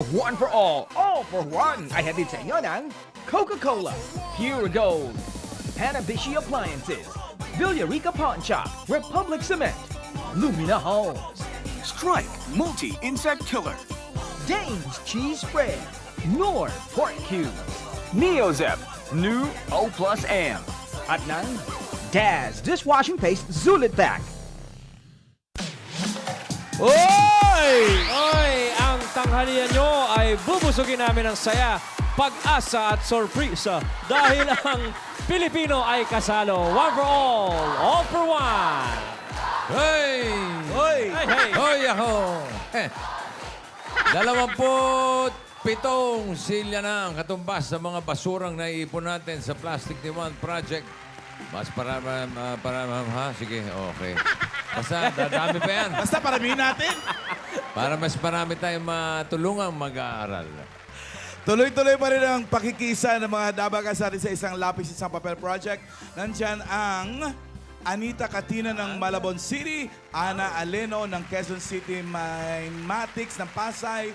One for all for one. Ay hatid sa inyo ng Coca-Cola, Pure Gold, Hanabishi Appliances, Villarica Pawn Shop, Republic Cement, Lumina Homes, Strike Multi-Insect Killer. Dane's Cheese Spread, Nor Pork Cubes, Neozep New O Plus M. at ng Daz Dishwashing Paste Zulit Pack. Oy! Oy! Ang tanghalian nyo ay bubusugin namin ng saya, pag-asa at sorpresa dahil ang Pilipino ay kasalo. One for all for one. Hey! Hey, hey. Hoy ako! 27 silya na ang katumbas sa mga basurang naiipon natin sa Plastic Demand Project. Mas para ha? Sige, okay. Basta, dadami pa yan. Basta paramihin natin. Para mas marami tayong matulungang mag-aaral. Tuloy-tuloy pa rin ang pakikisa ng mga dabagas natin sa isang lapis, isang papel project. Nandyan ang Anita Katina ng Malabon City, Ana Aleno ng Quezon City, Matics ng Pasay,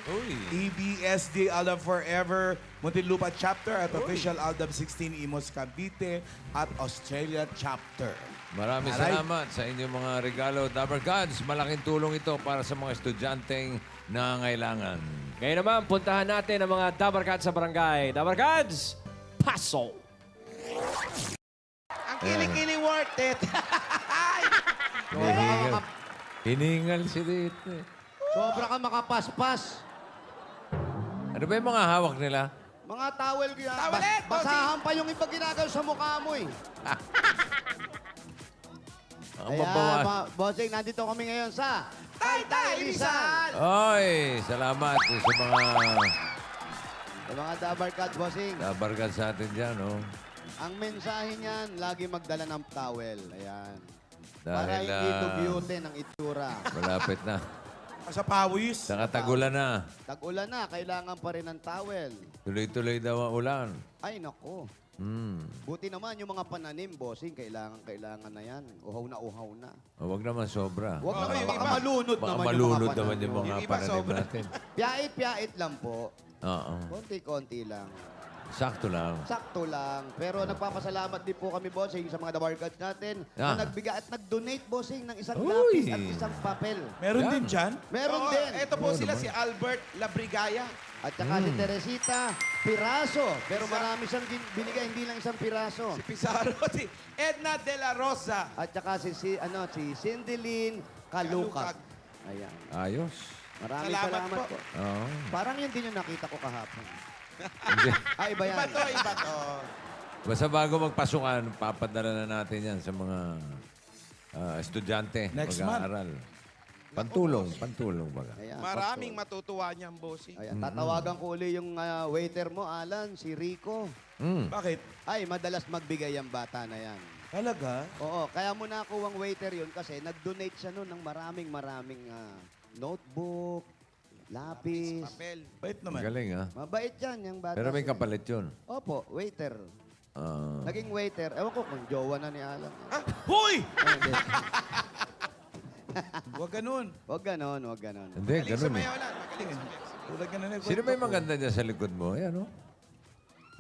EBSD Aldab Forever, Muntinlupa Chapter at Official Aldab 16 Imos Cavite at Australia Chapter. Maraming salamat sa inyong mga regalo. Dabber Gods, malaking tulong ito para sa mga estudyanteng nangangailangan. Ngayon naman, puntahan natin ang mga Dabarkads sa barangay. Dabarkads, paso! Ang kilikili worth it. Hinihingal. Hinihingal si dito. Sobra ka makapaspas. Ano ba yung mga hawak nila? Mga towel kaya. Tawalet, Basahan pa yung iba ginagawa sa mukha mo eh. Ang Kaya, mabawas. bossing, nandito kami ngayon sa Taytay Rizal. Oy, salamat sa Mga Dabarkads, bossing. Dabber Gods sa atin dyan, oh. Ang mensahe niyan, lagi magdala ng towel. Ayan. Para Dahil hindi dugyutin ang itsura. malapit na. Sa pawis. Nakatagulan na. Tag-ulan na, kailangan pa rin ng towel. Tuloy-tuloy daw ang ulan. Ay, nako. Buti naman yung mga pananim, bossing, kailangan na yan. Uhaw na. Oh, wag naman sobra. Huwag naman, yung baka iba. malunod Baka naman malunod yung mga naman yung pananim. mga Yung iba pananim sobra. natin. Piyait lang po. Oo. Konti-konti lang. Sakto lang. Sakto lang. Pero nagpapasalamat din po kami, bossing, sa mga Dabarkads natin na nagbigay at nag-donate, bossing, ng isang Uy! lapis at isang papel. Meron Yan. din dyan. Meron din. Ito po sila, si Albert Labrigaya. At saka si Teresita Piraso. Pero marami siyang binigay, hindi lang isang piraso. Si Pizarro, si Edna De La Rosa. At saka si Cindy Lynn Kalukag. Kalukag. Ayan. Ayos. Maraming Salamat salamat po. po. Oo. Parang yun din yung nakita ko kahapon. Hindi. Iba yan. Iba to. Basta bago magpasukan, papadala na natin yan sa mga estudyante. Next mag-aaral. Pantulong baga. Ayan, Maraming Pastor. matutuwa niyan, bossing. Ayan, tatawagan ko uli yung waiter mo, Alan, si Rico. Bakit? Ay, madalas magbigay ang bata na yan. Talaga? Oo, kaya mo nakuwang waiter yun kasi nag-donate siya noon ng maraming notebook, lapis. Papel. Bait naman. Magaling, ha? Mabait yan, yung bata. Pero may siya. kapalit yun. Opo, waiter. Ah. Naging waiter. Ewan ko kung jowa na ni Alan. Hoy! Ay, hindi. Huwag ganun. Huwag ganon, huwag ganon. Hindi, Galing ganun eh. sumayaw lang. Magaling sumayaw. Tulad ka na Sino ba yung maganda dyan sa likod mo? Ayan, oh.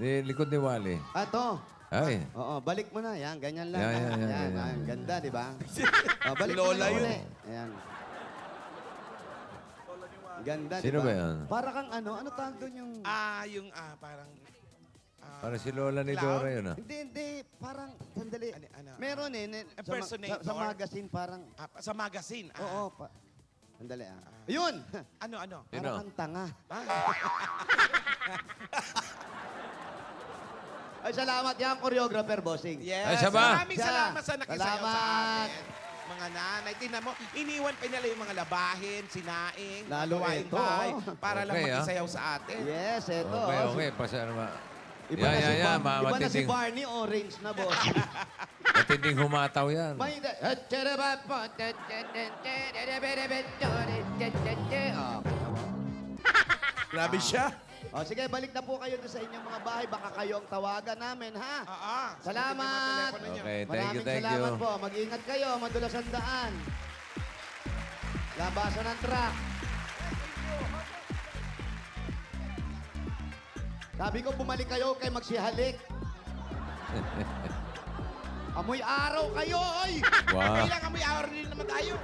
Likod ni Wally. Ato. Ay. Oo, balik mo na. Yan, ganyan lang. Yan. Ganda, di ba? Balik Lola mo na yun. uli. Ayan. Ganda, di Sino ba? ba yan? Para kang ano tawag doon yung... Parang... Para si Lola ni Clown? Dora yun, ah. Hindi. Parang, sandali. Ano? Meron eh. Impersonator? Sa magazine, parang... sa magazine. Oo. Sandali ah. Yun! Ano? Sino? Parang kang tanga. Ay, salamat yan, choreographer, bossing. Yes. Ay, siya ba? Maraming salamat sa nakisayaw sa Salamat. atin. Mga nanay, tingnan mo, iniwan pa nila yung mga labahin, sinaing, Lalo gawaing ito, bahay, oh. para lang Okay, makisayaw sa atin. Yes, eto. Okay. Pasano ma... Iba na si Yan. Iba na si Barney, orange na, boss. Matinding humataw yan. May... Grabe siya. O, sige, balik na po kayo doon sa inyong mga bahay. Baka kayo ang tawagan namin, ha? Salamat. Okay, thank Maraming you. salamat po. Mag-ingat kayo. Madulas ang daan. Labasan ng truck. Sabi ko, bumalik kayo kay magsihalik. Amoy araw kayo, oy! Wow. Okay lang, amoy hour din naman tayo.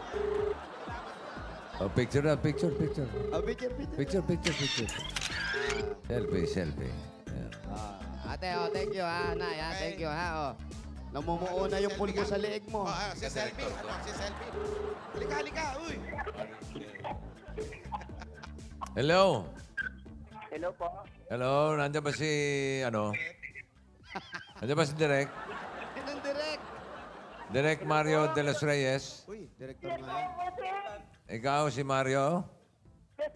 Oh, picture na, picture. Picture. Picture. Selfie. Yan. Ate, thank you ha, Nay. Thank you ha, Namumuo na yung pulbo sa leeg mo. Si selfie. Si selfie. Halika, uy. Hello. Hello po. Hello, nandiyan ba si, nandiyan ba si Direk? Sinong direct? Direk Mario de los Reyes. Uy, director nga yan. Ikaw si Mario? Yes,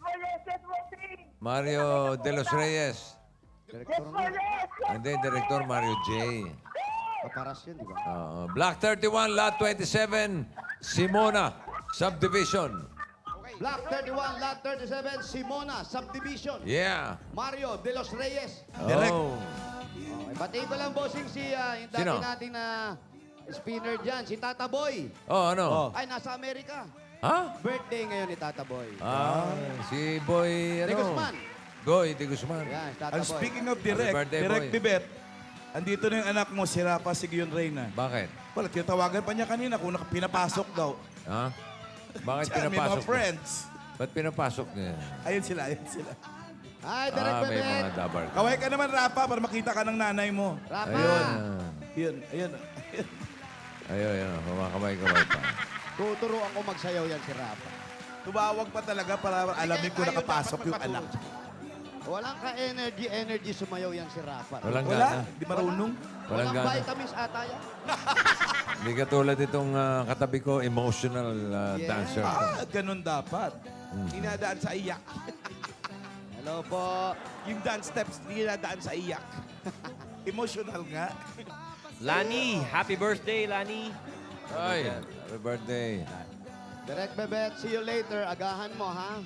bossing. Mario de los Reyes. Director nga. Hindi, Director Mario J. Paparas yun, di ba? Block 31, Lot 27, Simona, Subdivision. Block 31, Lot 37, Simona, Subdivision. Yeah. Mario de los Reyes. Direk. Oh. Okay, batiin ko lang, bossing, si yung dati Sino? natin na spinner dyan, si Tata Boy. Oh, ano? Ay, nasa Amerika. Ha? Birthday ngayon ni Tata Boy. Si Boy, De Guzman. Goy de Guzman. Yan, si Tata And Boy. speaking of Happy Direk, birthday, Direk boy. Bibet, andito na yung anak mo, si Rafa Sigion Reyna. Bakit? Wala, tinatawagan pa niya kanina kung pinapasok daw. Ha? Bakit Diyan, may mga pinapasok? friends. Ba't pinapasok niya? Ayun sila. Ay, Direk May Bebet. mga dabar. Kaway ka naman, Rafa, para makita ka ng nanay mo. Rafa. Ayun. Ayun. Kumakamay-kamay pa. Tuturuan ko magsayaw yan si Rafa. Tumawag pa talaga para alamin ko nakapasok yung anak. Walang ka-energy sumayaw yan si Rafa. Walang Wala, gana. di marunong. Walang gana. vitamins ata yan. Hindi katulad itong katabi ko, emotional dancer. Ganun dapat. Dinadaan sa iyak. Hello po. Yung dance steps, dinadaan sa iyak. Emotional nga. Lani, happy birthday, Lani. Ay, happy birthday. Direk Bebet, see you later. Agahan mo, ha?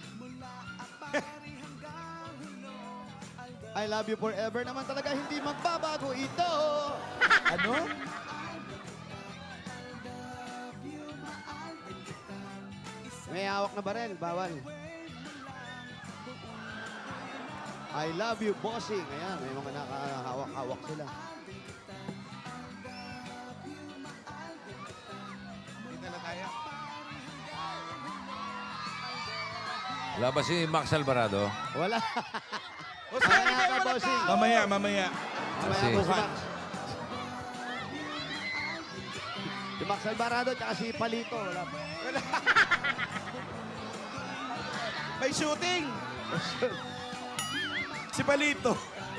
I love you forever naman talaga. Hindi magbabago ito. Ano? May hawak na barel. Bawal. I love you, bossing. Ayan, may mga nakahawak-hawak sila. Dito na tayo. Wala ba si Max Alvarado? Wala. O, sir, Mamaya ikaw ka, wala bossing. ka. Mamaya. Mamaya Kasi- po si Max. Si Max Alvarado at si Palito. Wala pa. May shooting. Si Palito.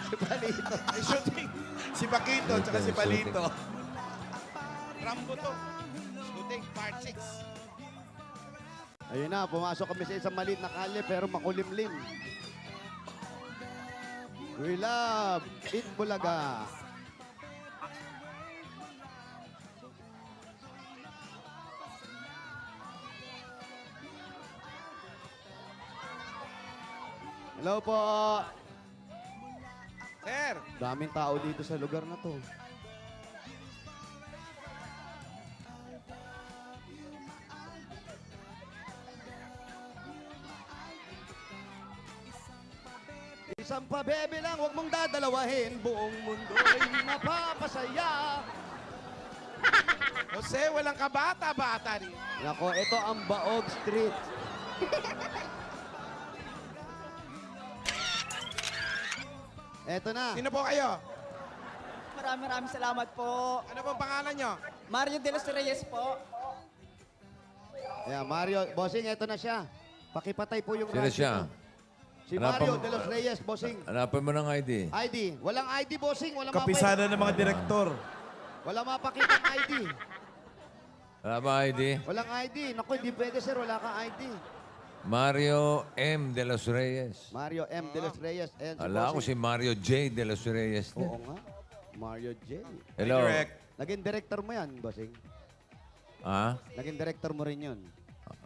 Si Palito. May shooting. Si Paquito, tsaka si Palito. Rambo to. Shooting, part 6. Ayun na, pumasok kami sa isang maliit na kalye pero makulimlim. We love Eat Bulaga. Hello po. Sir, Daming tao dito sa lugar na to. Isang pabebe lang, huwag mong dadalawahin. Buong mundo'y mapapasaya. Jose, walang kabata-bata rin. Nako, ito ang Baog Street. Eto na. Sino po kayo? Maraming salamat po. Ano po pangalan nyo? Mario de los Reyes po. Ayan, Mario. Bossing, eto na siya. Pakipatay po yung Sino radyo siya? mo. Si Hanapan Mario mo- de los Reyes, bossing. Hanapin mo ng ID. ID. Walang ID, bossing. Walang Kapisada ng mga direktor. Wala mapakita ID. Wala ba ID? Walang ID. Naku, hindi pwede, sir. Wala kang ID. Mario M. de los Reyes. Mario M. de los Reyes. Ayan, si Ala ko si bossing. Mario J. de los Reyes. Oo nga. Mario J. Hello. Direct. Naging director mo yan, bossing. Ah? Naging director mo rin yun.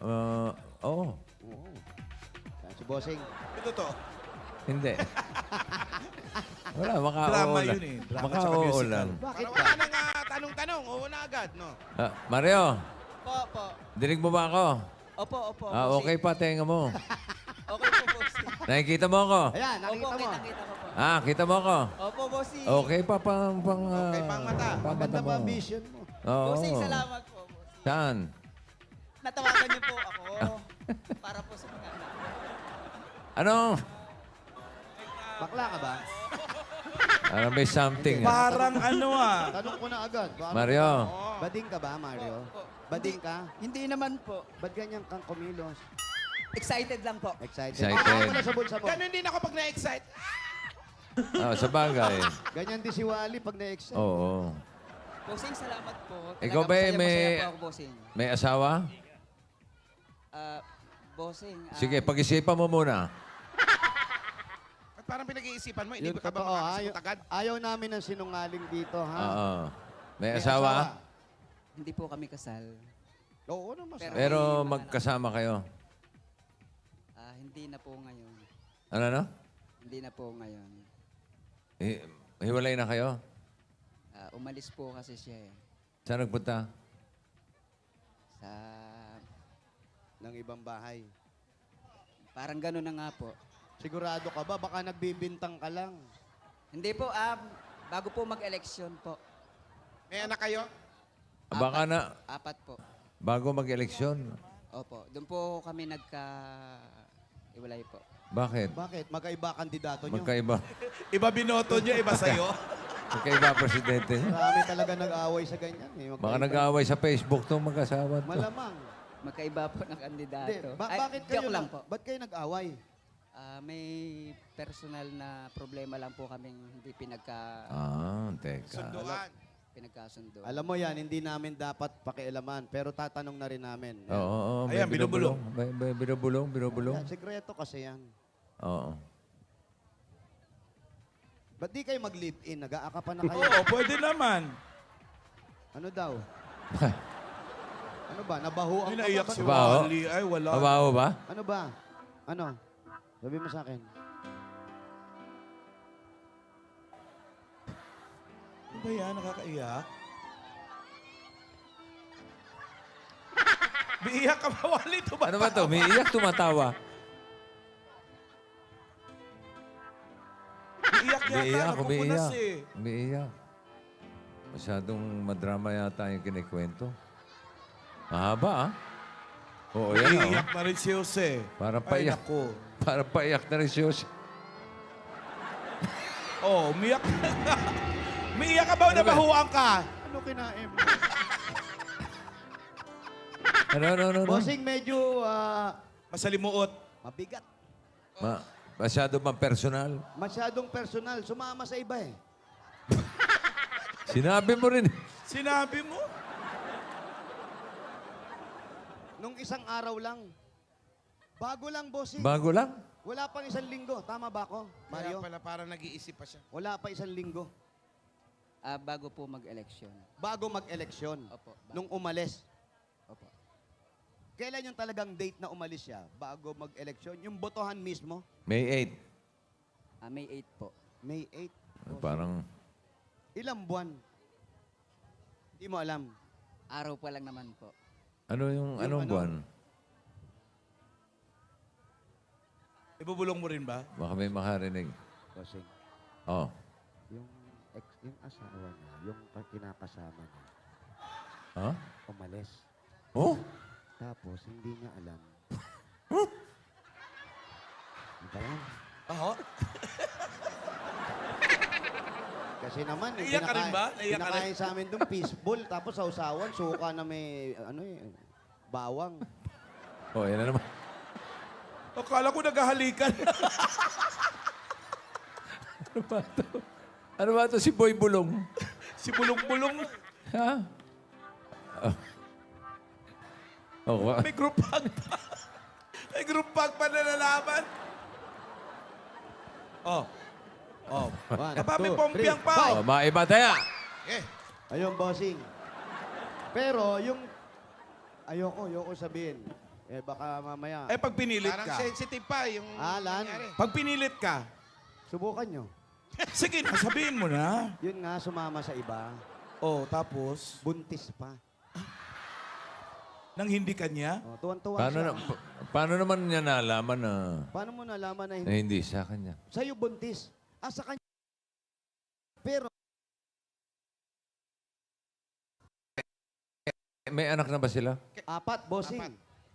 Oo. Oo. Yan, si bossing. Ito to. Hindi. Wala, makao Drama lang. yun eh. Drama Makao tsaka musical. lang. Bakit Para ka? wala nang tanong-tanong. Oo na agad, no? Mario, Opo. dinig mo ba ako? Opo. Okay pa, tenga mo. Okay po, bossing. Nakikita mo ako? Ayan, nakita Opo, mo. kitang-kita ko po. Ah, kita mo ako? Opo, bossing. Okay pa, Okay, pang mata. Maganda mo. ba ang vision mo? Oo. Bossing, salamat po, bossing. Saan? Natawagan niyo po ako. Para po sa mga anak. Ano? Bakla ka ba? Ano, may something. Parang ano ah. Tanong ko na agad. Baka- Mario, Bading ka ba, Mario? Bading ka? Hindi naman po. Ba't ganyan kang kumilos? Excited lang po. Excited. Excited. Ano pala sa bulsa mo? Ganun din ako pag na-excite. sa bagay. Ganyan din si Wally pag na-excite. Oo. Bossing, salamat po. Ikaw ba, Talagang may- masaya po ako, bossing. May asawa? Bossing. Sige, pag-isipan mo muna. At parang pinag-iisipan mo, hindi Yun ka ba totoo. makakasagot agad? Ayaw namin ng sinungaling dito, ha? Oo. May asawa? Hindi po kami kasal. Oo naman. Pero magkasama kayo. Hindi na po ngayon. Ano na? Hindi na po ngayon. Hiwalay na kayo? Umalis po kasi siya eh. Saan nagpunta? Sa... Ng ibang bahay. Parang gano'n na nga po. Sigurado ka ba? Baka nagbibintang ka lang. Hindi po, bago po mag-eleksyon po. May anak kayo? Baka na, 4 po. bago mag-eleksyon. Opo. Doon po kami nagka-iwalay po. Bakit? Bakit? Magkaiba kandidato nyo. Magkaiba. Iba binoto niya, iba sa'yo. Magkaiba presidente niya. Marami talaga nag-aaway sa ganyan. Eh. Baka nag-aaway sa Facebook tong magkasawa to. Malamang. Magkaiba po ng Hindi. kandidato. Bakit kayo joke lang po. Ba't kayo nag-aaway? May personal na problema lang po kaming hindi Teka. Sunduan. pinagkasundo. Alam mo yan, hindi namin dapat pakialaman. Pero tatanong na rin namin. Oo, Ayan, binubulong. Binubulong. Yan, sekreto kasi yan. Oo. Ba't di kayo mag-live-in? Nag-aakapan na kayo. Oo, pwede naman. Ano daw? Ano ba? Nabahuan May ka naiyak ba? si Baho? Wally. Ay, wala. Mabaho ba? Ano ba? Ano? Sabi mo sa akin. Ano ba yan? Nakakaiyak? Biiyak ka ba, Wally? Tumatawa. Ano ba to? May iyak, tumatawa. Biiyak yata. Umiiyak, Napupunas umiiyak. eh. Umiiyak. Masyadong madrama yata yung kinikwento. Mahaba, ah. Oo, yan, Biiyak na rin si Jose. Para Ay, paiyak. naku. Para paiyak na rin si Jose. Oh, umiyak. Umiiyak ka ba o nabahuan ka? Ano kinain mo? Ano? Bossing, medyo Masalimuot. mabigat. Masyado bang personal? Masyadong personal. Sumama sa iba eh. Sinabi mo rin. Sinabi mo? Nung isang araw lang. Bago lang, bossing. Bago lang. Wala pang 1 linggo. Tama ba ako, Mario? Mario? Kaya pala parang nag-iisip pa siya. Wala pa 1 linggo. Bago po mag-eleksyon. Bago mag-eleksyon. Opo. Nung umalis. Opo. Kailan yung talagang date na umalis siya? Bago mag-eleksyon? Yung botohan mismo? May 8. May 8 po. May 8. Parang, Ilang buwan? Hindi mo alam. Araw pa lang naman po. anong ano? buwan? Ibubulong mo rin ba? Baka may makarinig. Bossing, Oh. yung asawa niya, yung kinakasama niya, Ha? umalis. Oh? Tapos, hindi niya alam. Ano ba yan? Oo. Kasi naman, Naiyak ka rin ba? Naiyak ka rin? pinakain sa amin doon, fishball, tapos sausawan, suka na may, bawang. Oh, yan na naman. Akala ko naghahalikan. Ano ba to si Boy Bulong? Si Bulong-Bulong. Ha? Oh, May group hug pa. May group hug pa na nalaman. Oh. Oh. One, Aba, may two, pompiang three, pa. five. oh maiba tayo. Eh, Ayun, bossing. Pero yung... Ayoko sabihin. Baka mamaya. Pag pinilit parang ka. sensitive pa yung Alan. nangyari. Pag pinilit ka. Subukan nyo. Sige, sabihin mo na. Yun nga, sumama sa iba. Oh, tapos? Buntis pa. Nang hindi kanya? Oh, tuwan-tuwa Paano, siya. paano naman niya nalaman na, Paano mo nalaman na na hindi? hindi sa kanya? Sa'yo buntis. Sa kanya. Pero, May anak na ba sila? 4, bossing.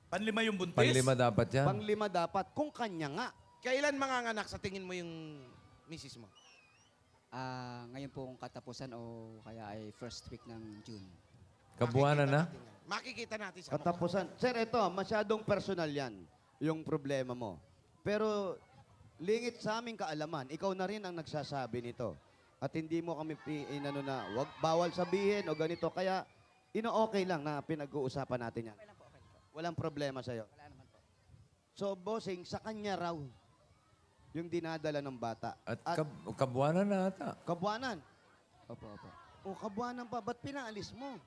Panlima yung buntis? Panlima dapat yan. Pang-5 dapat. Kung kanya nga. Kailan manganganak sa tingin mo yung misis mo? Ngayon pong katapusan o kaya ay first week ng June. Kabuanan na? Makikita natin sa mukha. Katapusan. Sir, ito, masyadong personal yan, yung problema mo. Pero, lingit sa aming kaalaman, ikaw na rin ang nagsasabi nito. At hindi mo kami inano na, wag, bawal sabihin o ganito. Kaya, ino-okay lang na pinag-uusapan natin yan. Walang problema sa'yo. Wala naman po. So, bossing, sa kanya raw, yung dinadala ng bata. At kabuanan na ata. Kabuanan. Opo, opo. O, kabuanan pa, ba't pinaalis mo?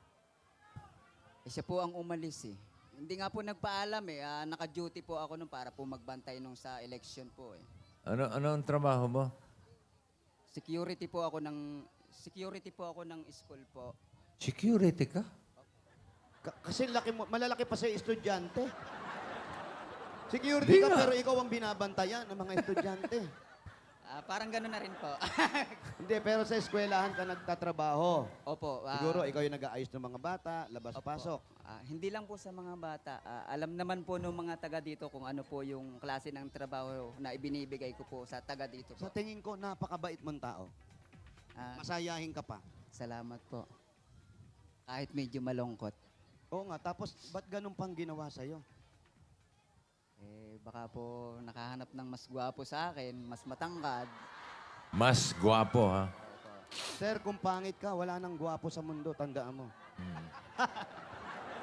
Siya po ang umalis eh. Hindi nga po nagpaalam eh. Naka-duty po ako nun para po magbantay nung sa election po eh. Ano ang trabaho mo? Security po ako ng school po. Security ka? Kasi malalaki pa sa estudyante. Security ka, pero ikaw ang binabantayan ng mga estudyante. Parang gano'n na rin po. Hindi, pero sa eskwelahan ka nagtatrabaho. Opo. Siguro ikaw yung nag-aayos ng mga bata, labas-pasok. Hindi lang po sa mga bata. Alam naman po ng mga taga dito kung ano po yung klase ng trabaho na ibinibigay ko po sa taga dito po. Sa tingin ko, napakabait mong tao. Masayahin ka pa. Salamat po. Kahit medyo malungkot. Oo nga, tapos ba't ganun pang ginawa sa'yo? Baka po nakahanap ng mas gwapo sa akin, mas matangkad. Mas gwapo, ha? Sir, kung pangit ka, wala nang gwapo sa mundo, tandaan mo.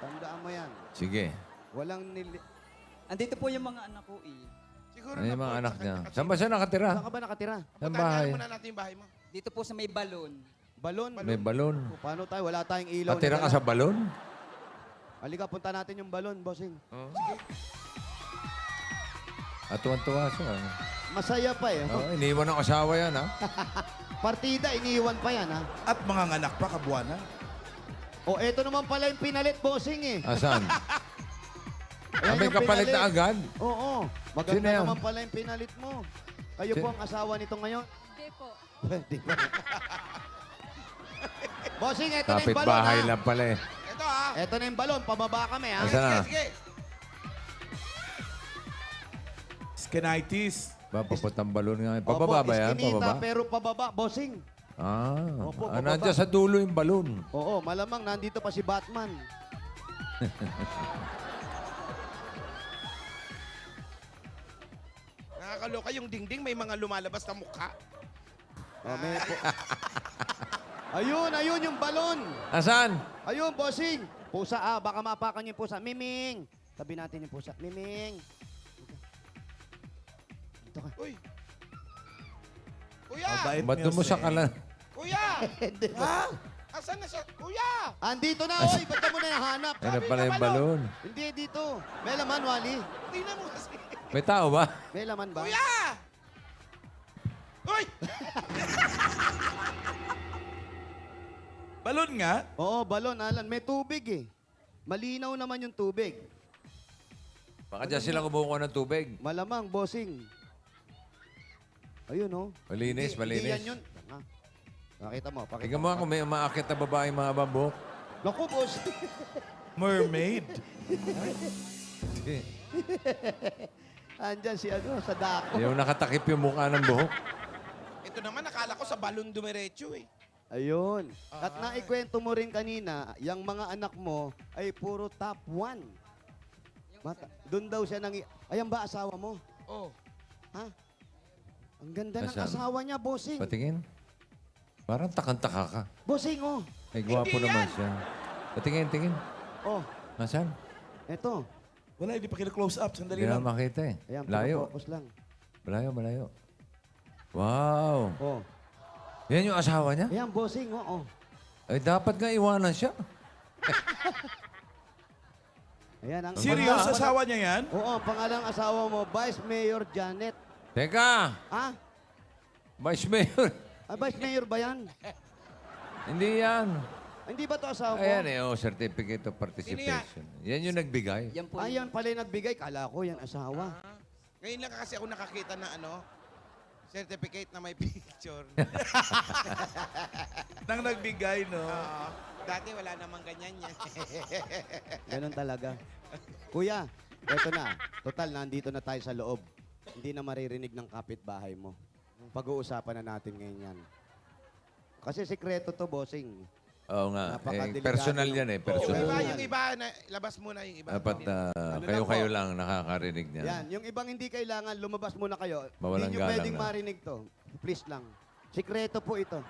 Tandaan mo yan. Sige. Walang Andito po yung mga anak ko eh. Siguro Ano yung na mga po, anak sa niya? kanya- Saan ba siya nakatira? Saan ka ba nakatira? Saan Tandaan bahay? muna natin yung bahay mo. Dito po sa may balon. Balon. May balon. O, paano tayo? Wala tayong ilaw. Patira na ka dala. sa balon? Halika, punta natin yung balon, bossing. At tuwan-tuwa siya. Masaya pa eh. Oh, iniwan ng asawa yan, ha? Partida, iniwan pa yan, ha? At mga nganak pa, kabuanan. O, eto naman pala yung pinalit, bossing, eh. Asan? Ayan May yung kapalit na pinalit. agad? Oo. Sino Maganda yan? naman pala yung pinalit mo. Kayo po ang asawa nito ngayon? Hindi po. Di ba? Bossing, eto na yung Kapit balon, bahay ha? lang pala eh. Ito ha. Eto na yung balon. Pababa kami, ha? Asan na? Sige. Skenitis. Papaputang balon nga. Opo, Pababa ba yan? iskinita, Pababa? pero pababa, bossing. Opo, pababa. Nandiyan sa dulo yung balon. Oo, malamang nandito pa si Batman. Nakakaloka yung dingding, may mga lumalabas na mukha. Ayun yung balon. Asan? Ayun, bossing. Pusa, baka mapakan yung pusa. Miming. Tabi natin yung pusa. Miming. Dito ka. Uy. Kuya! Mabait Ba't mo sa kalan? Kuya! Hindi ba? Asan na siya? Kuya! Andito na, oy. Ba't ka mo na nahanap? Ano pala yung balon? Hindi, dito. May laman, Wally. Tingnan mo kasi. May tao ba? May laman ba? Kuya! Uy! Balon nga. Oo, balon, Alan. May tubig eh. Malinaw naman yung tubig. Baka dyan sila kumukuha ng tubig. Malamang, bossing. Ayun, oh. Malinis, Hindi malinis. yan yun. Nakita mo. Pakita Tingnan mo kung may umaakit na babae mga bambok. Naku, boss. Mermaid. Andyan si ano, sa dako. Yung nakatakip yung mukha ng buhok. Ito naman, nakala ko sa balon dumiretso eh. Ayun. At naikwento mo rin kanina, yung mga anak mo ay puro top 1. Doon daw siya nang... Ayan ba asawa mo? Oh. Ha? Ang ganda ng Asan? asawa niya, bossing. Patingin. Parang takang-taka ka. Bossing, oh. Ay, gwapo Hindi naman yan. siya. Patingin, tingin. Oh, Nasaan? eto. Wala, hindi pa kina-close up. Sandali Hindi na lang. makita eh. Ayan, Layo. focus lang. Malayo, malayo. Wow. Oh. Yan yung asawa niya? Ayan, bossing, oh. Ay, dapat nga iwanan siya. Ayan, ang... Serious asawa niya yan? Oo, ang pangalang asawa mo, Vice Mayor Janet. Teka! Ah? Vice Mayor. Vice Mayor ba yan? Hindi yan. Hindi ba to asawa mo? Ayan certificate of participation. Yan yung nagbigay. Yan po Ayan pala yung nagbigay. Kala ko yan asawa. Ngayon lang kasi ako nakakita na certificate na may picture. Nang nagbigay, no? Oo. Dati wala namang ganyan yan. Ganun talaga. Kuya, eto na. Total, nandito na tayo sa loob. Hindi na maririnig ng kapitbahay mo. Pag-uusapan na natin ngayon yan. Kasi sikreto to, bossing. Oo nga. Napakadelikado Personal ng- yan Yung personal. iba, yung iba, labas mo na yung iba. Dapat kayo-kayo lang nakakarinig niya. Yan, yung ibang hindi kailangan, lumabas muna kayo. Mawalang Hindi nyo galang pwedeng na. marinig to. Please lang. Sikreto po ito.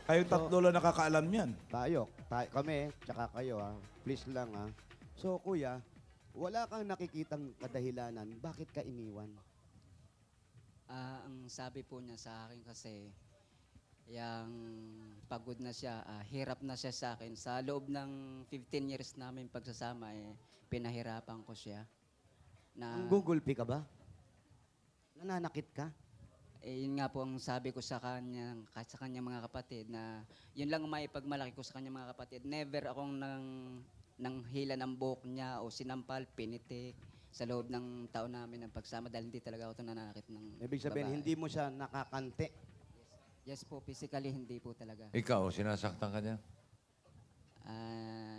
Kayong tatlo lang nakakaalam yan. Kami, tsaka kayo ha. Please lang ha. So kuya, wala kang nakikitang kadahilanan. Bakit ka iniwan? Ang sabi po niya sa akin kasi, yang pagod na siya, hirap na siya sa akin. Sa loob ng 15 years namin pagsasama, pinahirapan ko siya. Na, Gugulpi ka ba? Nananakit ka? yun nga po ang sabi ko sa kanya, kahit sa kanya mga kapatid, na yun lang ang maipagmalaki ko sa kanya mga kapatid. Never akong nang hila ng buhok niya o sinampal, pinitik sa loob ng taon namin ng pagsama dahil hindi talaga ako ito nananakit ng Ibig sabihin, babae. hindi mo siya nakakante. Yes po, physically hindi po talaga. Ikaw, sinasaktan ka niya?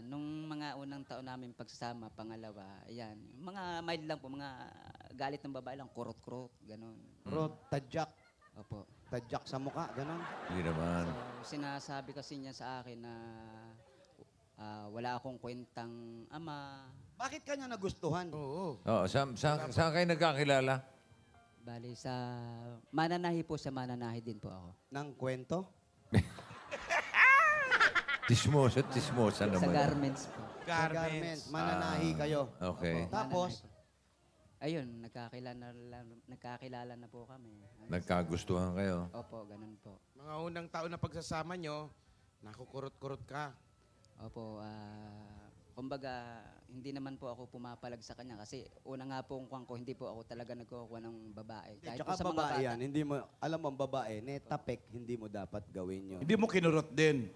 Nung mga unang taon namin pagsasama, pangalawa, ayan, mga mild lang po, mga galit ng babae lang, kurot-kurot, ganun. Pero tadyak. Opo. Tadyak sa mukha, ganon. Hindi naman. So, sinasabi kasi niya sa akin na wala akong kwentang ama. Bakit ka niya nagustuhan? Oo. Oo, saan kayo nagkakilala? Bali sa mananahi po siya, mananahi din po ako. Ng kwento? Tismosa Sa naman. garments po. Sa garments. Mananahi kayo. Okay. Tapos, Ayun, nagkakilala na po kami. Nagkagustuhan kayo. Opo, ganun po. Mga unang taon na pagsasama nyo, nakukurot-kurot ka. Opo, kumbaga, hindi naman po ako pumapalag sa kanya kasi una nga po kung ko, hindi po ako talaga nagkukuha ng babae. Kahit po tsaka sa mga babae bata. yan, hindi mo, alam mo, ang babae, netapek, hindi mo dapat gawin yun. Hindi mo kinurot din.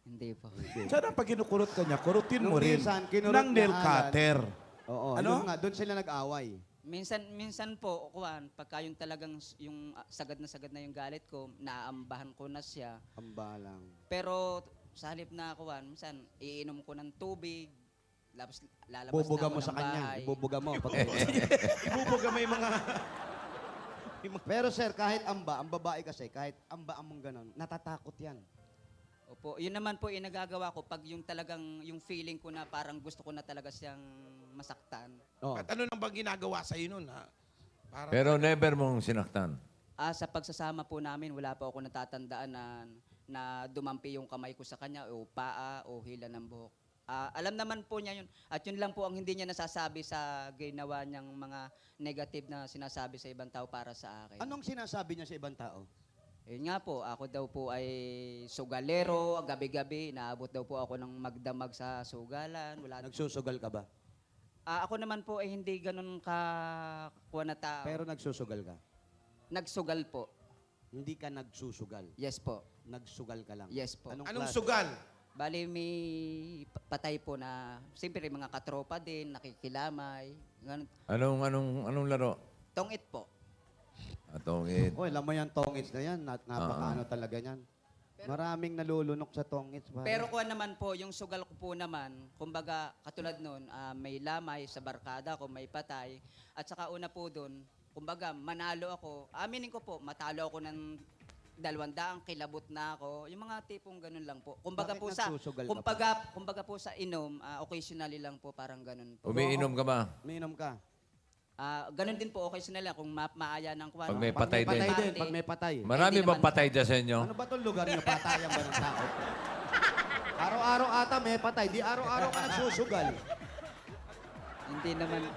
Hindi po. Sana pag kinukurot ka niya, kurutin mo Nung rin. minsan, kinurot Ng nail niya, cutter. Oo, Ano? yun nga, doon sila nag-away. Minsan po, kuwan, pagka yung talagang yung sagad na yung galit ko, naaambahan ko na siya. Ambalang. Pero sa halip na kuwan, minsan iinom ko ng tubig, lalabas Bubuga na ako mo sa ng kanya. bahay. Ibubuga mo. Pag Ibubuga may mga... Pero sir, kahit amba, ang babae kasi, kahit amba mong ganon, natatakot yan. Opo, yun naman po inagagawa ko pag yung talagang yung feeling ko na parang gusto ko na talaga siyang masaktan. Oh. At ano nang bang ginagawa sa'yo nun, ha? Para Pero never mong sinaktan. Sa pagsasama po namin, wala pa ako natatandaan na dumampi yung kamay ko sa kanya o paa o hila ng buhok. Alam naman po niya yun. At yun lang po ang hindi niya nasasabi sa ginawa niyang mga negative na sinasabi sa ibang tao para sa akin. Anong sinasabi niya sa ibang tao? Yun nga po, ako daw po ay sugalero, gabi-gabi, naabot daw po ako ng magdamag sa sugalan. Nagsusugal ka ba? Ako naman po ay hindi ganun kuha na tao. Pero nagsusugal ka? Nagsugal po. Hindi ka nagsusugal. Yes po. Nagsugal ka lang. Yes po. anong klase? sugal? Bali may patay po na, siyempre mga katropa din, nakikilamay. Ganun. Anong laro? Tongit po. Atongit. Oy, alam mo yan, tongits na yan. Napakaano talaga yan. Maraming nalulunok sa tongits. Pare. Pero kuha naman po, yung sugal ko po naman, kumbaga katulad nun, may lamay sa barkada ko, may patay. At saka una po dun, kumbaga manalo ako. Aminin ko po, matalo ako ng 200, kilabot na ako. Yung mga tipong ganun lang po. Kumbaga Bakit po sa nagsusugal ka pa? kumbaga po sa inom, occasionally lang po parang ganun po. Umiinom ka ba? Minom ka. Ganun din po occasionally kung maaya ng kwan. Pag may Pag patay may patay din. din. Pag may patay. Marami Hindi bang naman patay dyan sa inyo? Ano ba itong lugar niyo? Patayan ba ng tao? Araw-araw ata may patay. Di araw-araw ka nagsusugal.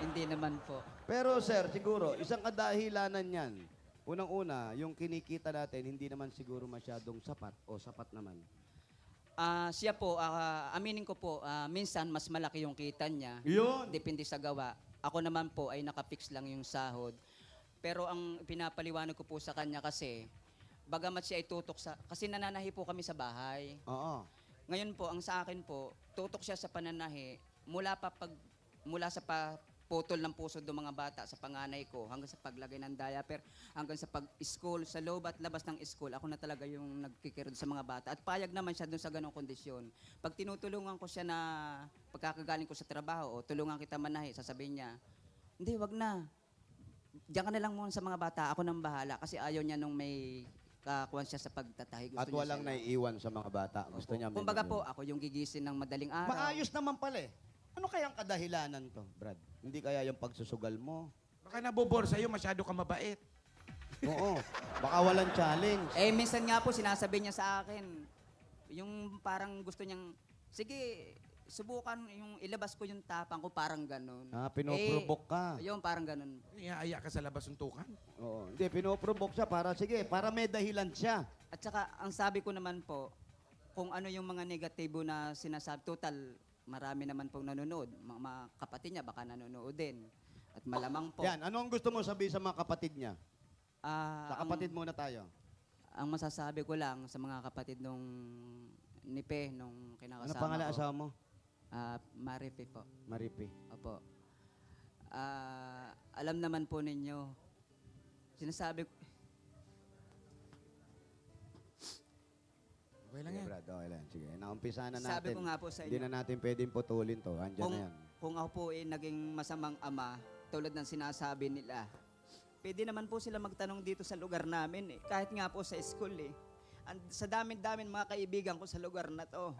Hindi naman po. Pero sir, siguro, isang kadahilanan yan. Unang-una, yung kinikita natin, hindi naman siguro masyadong sapat o sapat naman. Siya po, aminin ko po, minsan mas malaki yung kita niya. Yun! Depende sa gawa. Ako naman po ay nakapix lang yung sahod. Pero ang pinapaliwanag ko po sa kanya kasi, bagamat siya ay tutok sa, kasi nananahi po kami sa bahay. Oo. Ngayon po, ang sa akin po, tutok siya sa pananahi mula sa putol ng puso ng mga bata sa panganay ko hanggang sa paglagay ng diaper, hanggang sa pag-school, sa loob at labas ng school, ako na talaga yung nagkikirod sa mga bata. At payag naman siya dun sa ganong kondisyon. Pag tinutulungan ko siya na pagkakagaling ko sa trabaho o tulungan kita manahi, sasabihin niya, hindi, wag na. Diyan ka na lang muna sa mga bata, ako nang bahala. Kasi ayaw niya nung may kakuhan siya sa pagtatahi. Gusto At niya walang siya naiiwan sa mga bata. Gusto niya. Kumbaga po, ako yung gigising ng madaling araw. Maayos naman pala eh. Ano kayang kadahilanan to, Brad? Hindi kaya yung pagsusugal mo? Baka nabobor sa'yo, masyado ka mabait. Oo. Baka walang challenge. Eh, minsan nga po, sinasabi niya sa akin, yung parang gusto niyang, sige, subukan yung ilabas ko yung tapang ko, parang ganun. Pinoprovoke ka. Yun, parang ganun. Iaaya ka sa labas suntukan. Oo. Hindi, pinoprovoke siya para, sige, para may dahilan siya. At saka, ang sabi ko naman po, kung ano yung mga negatibo na sinasabi, total, marami naman pong nanonood. Mga kapatid niya baka nanonood din. At malamang po. Yan, ano ang gusto mo sabihin sa mga kapatid niya? Sa kapatid muna tayo. Ang masasabi ko lang sa mga kapatid nung Nipe, nung kinakasama Ano pangalan ko. asawa mo? Maripe po. Maripi. Opo. Alam naman po ninyo, sinasabi ko, Okay lang Sige, yan. Brad, okay lang. Sige, naumpisa na natin. sabi ko nga po sa Hindi inyo, na natin pwedeng putulin to. Andiyan kung, na yan. kung ako po ay naging masamang ama, tulad ng sinasabi nila, pwede naman po sila magtanong dito sa lugar namin eh. Kahit nga po sa school eh. Sa dami-dami mga kaibigan ko sa lugar na to.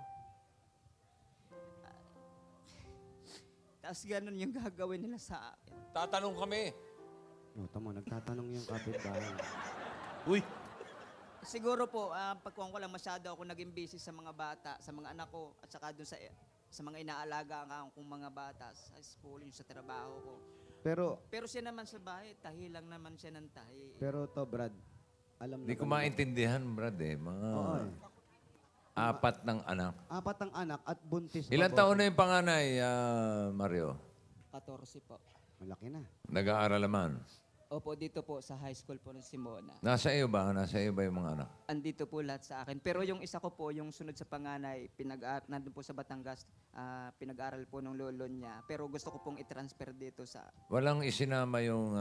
Tapos ganun yung gagawin nila sa akin. Tatanong kami. Tama, nagtatanong yung kapitbahay. Uy, Siguro po, pagkuhan ko lang masyado ako naging busy sa mga bata, sa mga anak ko, at saka dun sa mga inaalaga kong mga bata, sa school, yung sa trabaho ko. Pero siya naman sa bahay, tahi lang naman siya ng tahi. Pero to, Brad, alam Hindi na ko maintindihan, Brad, eh. Mga Oo, eh. apat ng anak. 4 ang anak at buntis. Ilan pa po. taon na yung panganay, Mario? 14 po. Malaki na. Nag-aaral naman. Opo, dito po sa high school po ng Simona. Nasa iyo ba? Nasa iyo ba yung mga anak? Andito po lahat sa akin. Pero yung isa ko po, yung sunod sa panganay, nandun po sa Batangas, pinag-aral po ng lolo niya. Pero gusto ko pong i-transfer dito sa... Walang isinama yung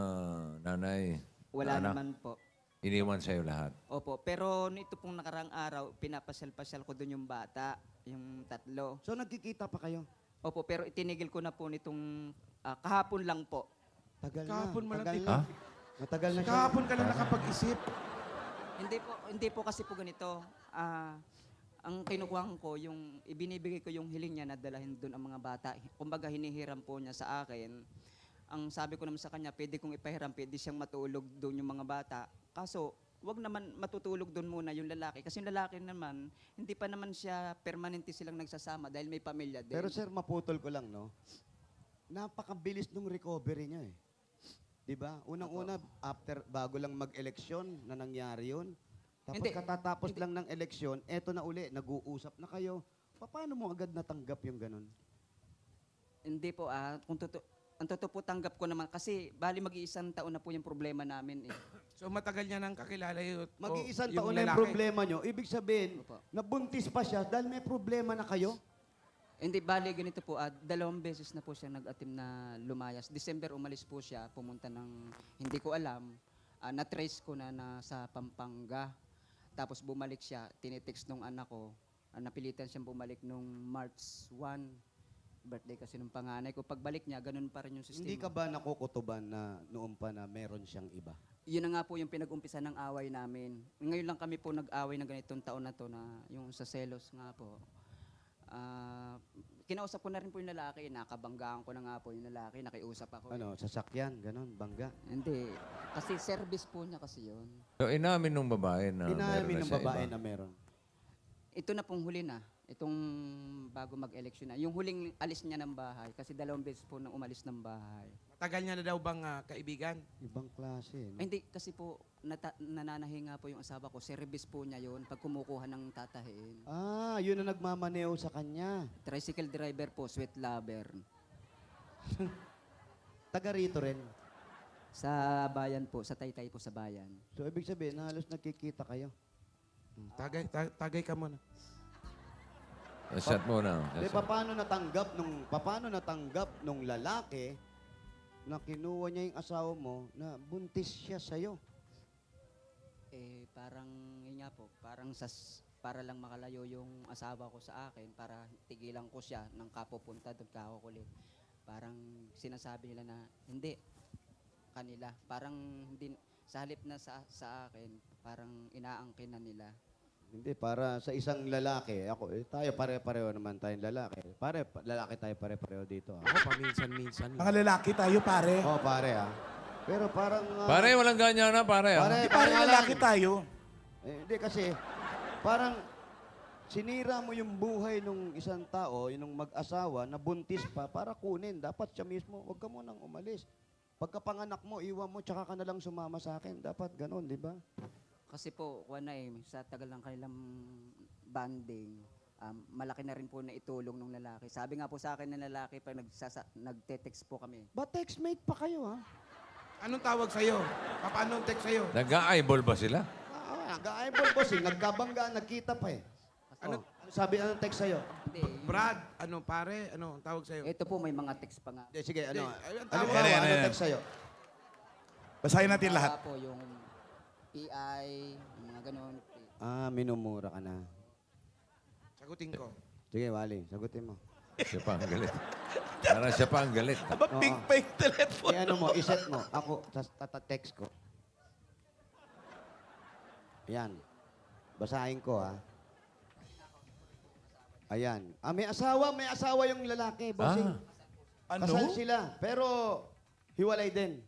nanay. Wala na anak? naman po. Iniwan sa'yo lahat. Opo, pero nito pong nakarang araw, pinapasyal-pasyal ko dun yung bata, yung 3. So, nagkikita pa kayo? Opo, pero itinigil ko na po nitong kahapon lang po. Tagal Kahapon mo na. lang Tagal din. na. Matagal na siya. Kahapon ka lang nakapag-isip. Hindi po kasi po ganito. Ang kinukuha ko, yung ibinibigay ko yung hiling niya na dalahin doon ang mga bata. Kumbaga hinihiram po niya sa akin. Ang sabi ko naman sa kanya, pwede kong ipahiram, pwede siyang matulog doon yung mga bata. Kaso, wag naman matutulog doon muna yung lalaki. Kasi yung lalaki naman, hindi pa naman siya permanente silang nagsasama dahil may pamilya din. Pero sir, maputol ko lang, no? Napakabilis nung recovery niya eh. 'Di ba? Unang-una, bago lang mag-eleksyon na nangyari yun. Tapos Hindi. katatapos lang ng eleksyon, eto na uli, nag-uusap na kayo. Paano mo agad natanggap yung ganun? Hindi po, ang totoo po tanggap ko naman kasi bali mag-iisang taon na po yung problema namin eh. So matagal niya nang kakilala yun. Mag-iisang taon na yung problema nyo, ibig sabihin, Opo. nabuntis pa siya dahil may problema na kayo? Hindi, bali ganito po, 2 beses na po siya nag-atim na lumayas. December umalis po siya, pumunta ng, hindi ko alam, na-trace ko na sa Pampanga. Tapos bumalik siya, tinitext nung anak ko, napilitan siyang bumalik nung March 1, birthday kasi nung panganay ko. Pagbalik niya, ganun pa rin yung sistema. Hindi ka ba nakukutuban na noon pa na meron siyang iba? Yun na nga po yung pinag-umpisa ng away namin. Ngayon lang kami po nag-away na ganitong taon na to na yung sa selos nga po. Kinausap ko na rin po yung lalaki, nakabanggaan ko na nga po yung lalaki, nakiusap ako. Ano, sasakyan, ganun, bangga. Hindi, kasi service po niya kasi yun. So, inamin nung babae na meron Inamin na ng siya babae iba. na meron. Ito na pong huli na, itong bago mag-election na. Yung huling alis niya ng bahay, kasi 2 beses po nang umalis ng bahay. Matagal niya na daw bang kaibigan? Ibang klase, no? Ay, hindi, kasi po, nananahi nga po yung asawa ko, service po niya yun pag kumukuha ng tatahin. Yun ang nagmamaneo sa kanya. Tricycle driver po, sweet lover. Taga rito rin. Sa bayan po, sa Taytay po sa bayan. So, ibig sabihin, halos nagkikita kayo. Tagay ka muna. Shot muna. Di, paano natanggap nung lalaki na kinuha niya yung asawa mo na buntis siya sa'yo? Eh, parang, yun nga po, parang para lang makalayo yung asawa ko sa akin, para tigilan ko siya ng kapupunta doon kakukulit. Parang sinasabi nila na, hindi, kanila. Parang hindi, sa halip na sa akin, parang inaangkin na nila. Hindi, para sa isang lalaki, tayo pare-pareho naman tayong lalaki. Lalaki tayo pare-pareho dito. Ako paminsan-minsan. Mga lalaki tayo, pare. Oo, pare Pero parang... Pare, walang ganyan na, pare. Di pare lalaki tayo. Hindi kasi, parang sinira mo yung buhay ng isang tao, yung mag-asawa, na buntis pa, para kunin. Dapat siya mismo, huwag ka munang umalis. Pagkapanganak mo, iwan mo, tsaka ka na lang sumama sa akin. Dapat ganun, di ba? Kasi po, sa tagal ng kanilang banding, malaki na rin po na itulong ng lalaki. Sabi nga po sa akin ng lalaki, pag nagte-text po kami, Ba, textmate pa kayo, ha? Anong tawag sa'yo? Paano ang text sa'yo? Nag-eyeball ba sila? Nag-eyeball bossing, nagkabangga, nagkita pa eh. Ano sabi, anong text sa'yo? hindi, Brad, ano pare, ano ang tawag sa'yo? ito po may mga text pa nga. Sige, ano? Ayun, Ano tawag. anong text sa'yo? Basahin natin lahat. Po yung PI, yung mga ganun. Minumura ka na. Sagutin ko. Sige, Wally, sagutin mo. Siya pa ang galit. Parang siya pa ang galit. Aba, pink pa yung telephone. Ano mo, iset mo. Ako, tata-text ko. Ayan. Basahin ko, ha. Ayan. May asawa yung lalaki, bossing. Ano? Kasal sila, pero hiwalay din.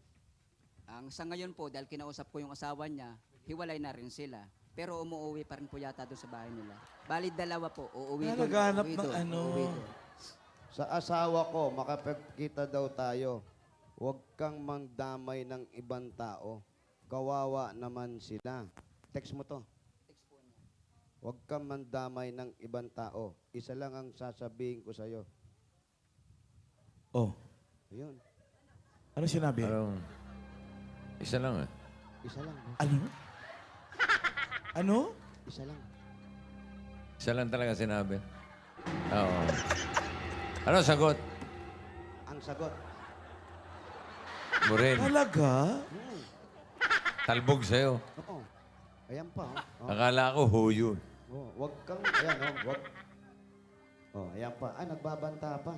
Sa ngayon po, dahil kinausap ko yung asawa niya, hiwalay na rin sila. Pero umuwi pa rin po yata doon sa bahay nila. Bali, dalawa po. Uuwi doon. Naghanap uuwi ng doon, ano. uuwi doon. Sa asawa ko, makapagkita daw tayo. Huwag kang mandamay ng ibang tao. Kawawa naman sila. Text mo to. Huwag kang mandamay ng ibang tao. Isa lang ang sasabihin ko sa'yo. Oh, Ayun. ano sinabi? Parang, isa lang eh. Isa lang. boss. Ano? Ano? Isa lang. Isa lang talaga sinabi. Oo. Ano sagot? Ang sagot. Murin. Talaga? Talbog sa'yo. Oo. Ayan pa. Oh. Akala ko huyo. Huwag kang, ayan, huwag. Ayan pa. Nagbabanta pa.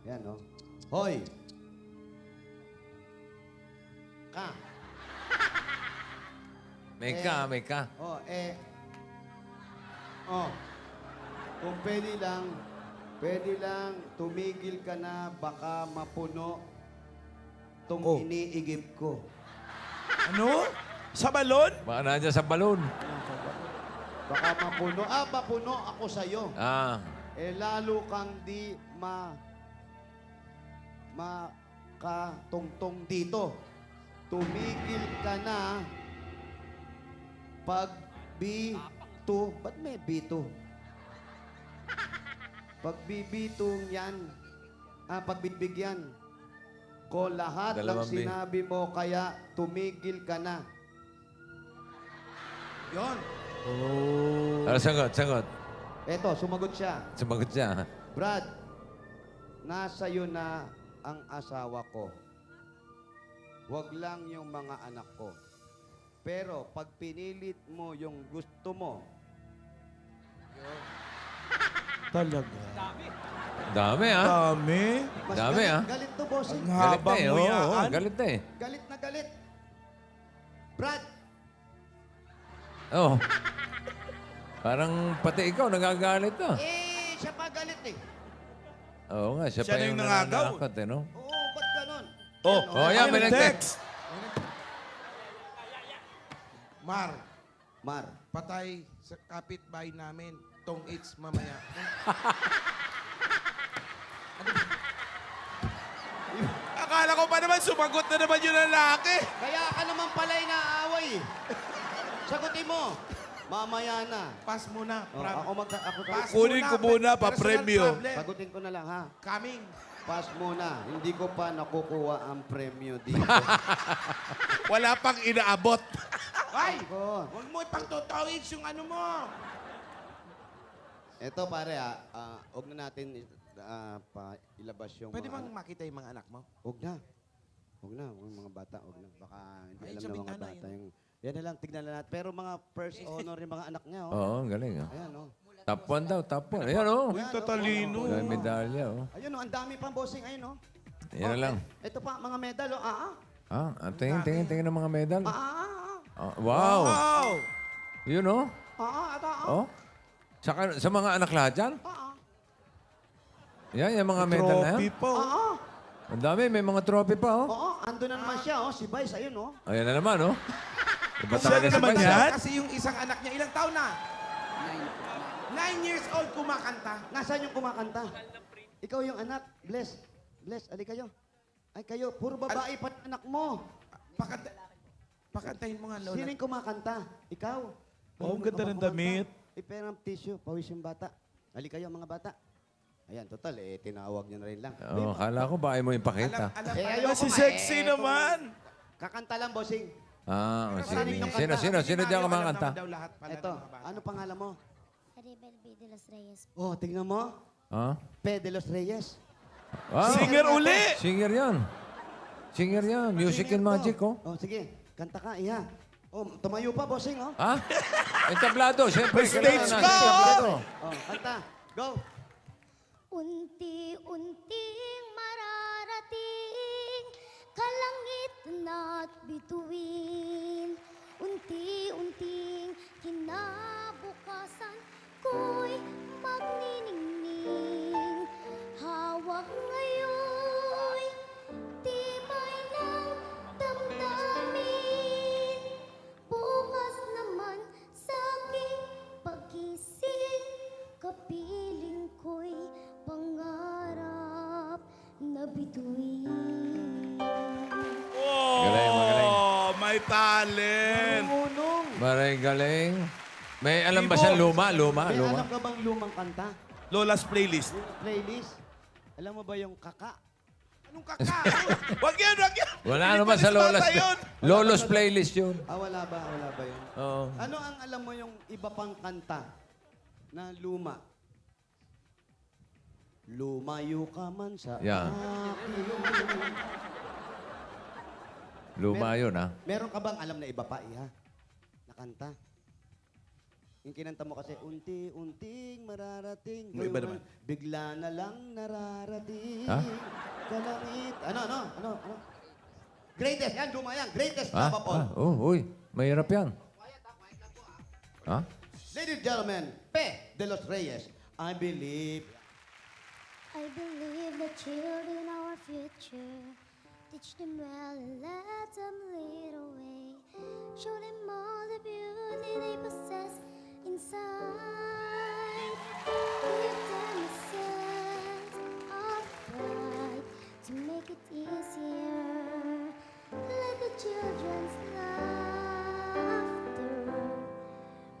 Ayan, Hoy! Ka. May ka. Kung pwede lang, tumigil ka na, baka mapuno tong iniigip ko. Ano? Sa balon? Baka nandiyan sa balon. Baka mapuno ako sa'yo. Lalo kang di makatungtong dito. Tumigil ka na pag B2. Ba't may B2? Pag B2 yan, pagbibigyan ko lahat ng Dalawang B. sinabi mo, kaya tumigil ka na. Yon. Ano sagot? Eto, sumagot siya. Sumagot siya. Brad, nasa iyo na ang asawa ko. Huwag lang yung mga anak ko. Pero pag pinilit mo yung gusto mo, Talaga. Dami ah. Dami. mas Dami, galit, ah. galit to, bossing. Ang Galit na habang eh. Oo, nguyaan. galit na eh. Galit na galit. Brad, Oo. Parang pati ikaw nagagalit ah. siya pa galit eh. Oo nga, siya Siya pa na yung yung nangagaw. nananakot eh, no? Oo, ba't ganon? Oh, Oh, yan, may nag-text. Mar, Patay sa kapitbahay namin. Tong it's mamaya. Akala ko pa naman, sumagot na naman yung lalaki. kaya ka naman pala inaaway eh. Sagutin mo. Mamaya na. Pass muna, Oh, Brad. ako Pass Kunin ko muna, Personal pa-premyo. problem. Sagutin ko na lang, ha? Coming. Pass muna. Hindi ko pa nakukuha ang premyo dito. Wala pang inaabot. Ay! Ako. Huwag mo ipagtotawid yung ano mo. Ito pare huwag na natin ilabas yung Pwede mga bang anak. makita yung mga anak mo? Huwag na. Huwag na. Huwag yung mga bata. Huwag na. Baka hindi Ay, alam sa ng mga bintana, bata. yun. Yung, yan na lang, tignan na natin. Pero mga first honor yung mga anak niya. Oh. Oo, ang galing. Oh. Ayan, oh. Top 1 daw, top 1. Ayan, oh. Uy, tatalino. May medalya, oh. Ayun, oh, ang dami pang bossing. Ayun, oh. Yan na lang. Ito pa, mga medal, oh. Tingin ng mga medal. Ah, wow. Wow! Yun, oh. Ito, Oh. Sa mga anak lahat yan? Yan, yung mga medal na Trophy yan. po. Ang dami, may mga trophy pa, oh. Oo, ando na naman siya, oh. Si Vice, ayun, oh. Ayan na naman, oh. Iba Saan talaga si naman Vice, ah. yan? Kasi yung isang anak niya, ilang taon na? 9 years old kumakanta. Nasaan yung kumakanta? Ikaw yung anak. Bless. Bless, ali kayo. Ay, kayo, puro babae pa anak mo. Pakantahin mo nga, Lola. Sino yung kumakanta? Ikaw. Oh, ang ganda ng damit. Iperang tissue, pawis yung bata. Ali kayo, mga bata. Ayan, total, tinawag niyo na rin lang. Oh, kala ko ba mo ipakita. Ayoko Si nga, sexy kung- naman. Kakanta lang, bossing. Sige. Sino diyan kumakanta? Ito, ano pangalan mo? Aribel B. de los Reyes. Oh, tingnan mo. Ah? P. de los Reyes. Wow. Singer uli. Singer yan. Singer yan. Music and magic, oh. Oh, sige. Kanta ka, iya. Oh, tumayo pa, bossing, oh. Ha? Entablado, siyempre. May stage kailangan ka! natin entablado. Oh, kanta. Go. Unti-unting mararating kalangit na't bituin. Unti-unting kinabukasan ko'y magniningning. Hawak ngayon tibay ng damdamin. Bukas naman sa aking pagising, kapiling ko'y pangarap na bituin. Galing, magaling. Oh, may talent. Unong. Galing. May alam ba siya luma? May alam ka bang lumang kanta? Lola's playlist. Playlist? Alam mo ba yung kaka? Anong kaka? Wag yan, wag yan. Wala naman sa Lola's, Bata yun. Lolo's playlist yun. Wala ba? Wala ba yun? Oo. Ano ang alam mo yung iba pang kanta na luma? Lumayo ka man sa Yan. akin. Luma yun, ha? Meron ka bang alam na iba pa, Iha? Na kanta? Yung kinanta mo kasi, unti-unting mararating. May iba naman. Bigla na lang nararating. Ha? Kalangit. Ano? Greatest. Yan, luma yan. Greatest Ha? Lava Paul. Uy. Mahirap yan. Ha? Ladies and gentlemen, Pe de los Reyes. I believe. I believe the children are our future. Teach them well and let them lead away. Show them all the beauty they possess inside. Give them a sense of pride to make it easier. Let the children's laughter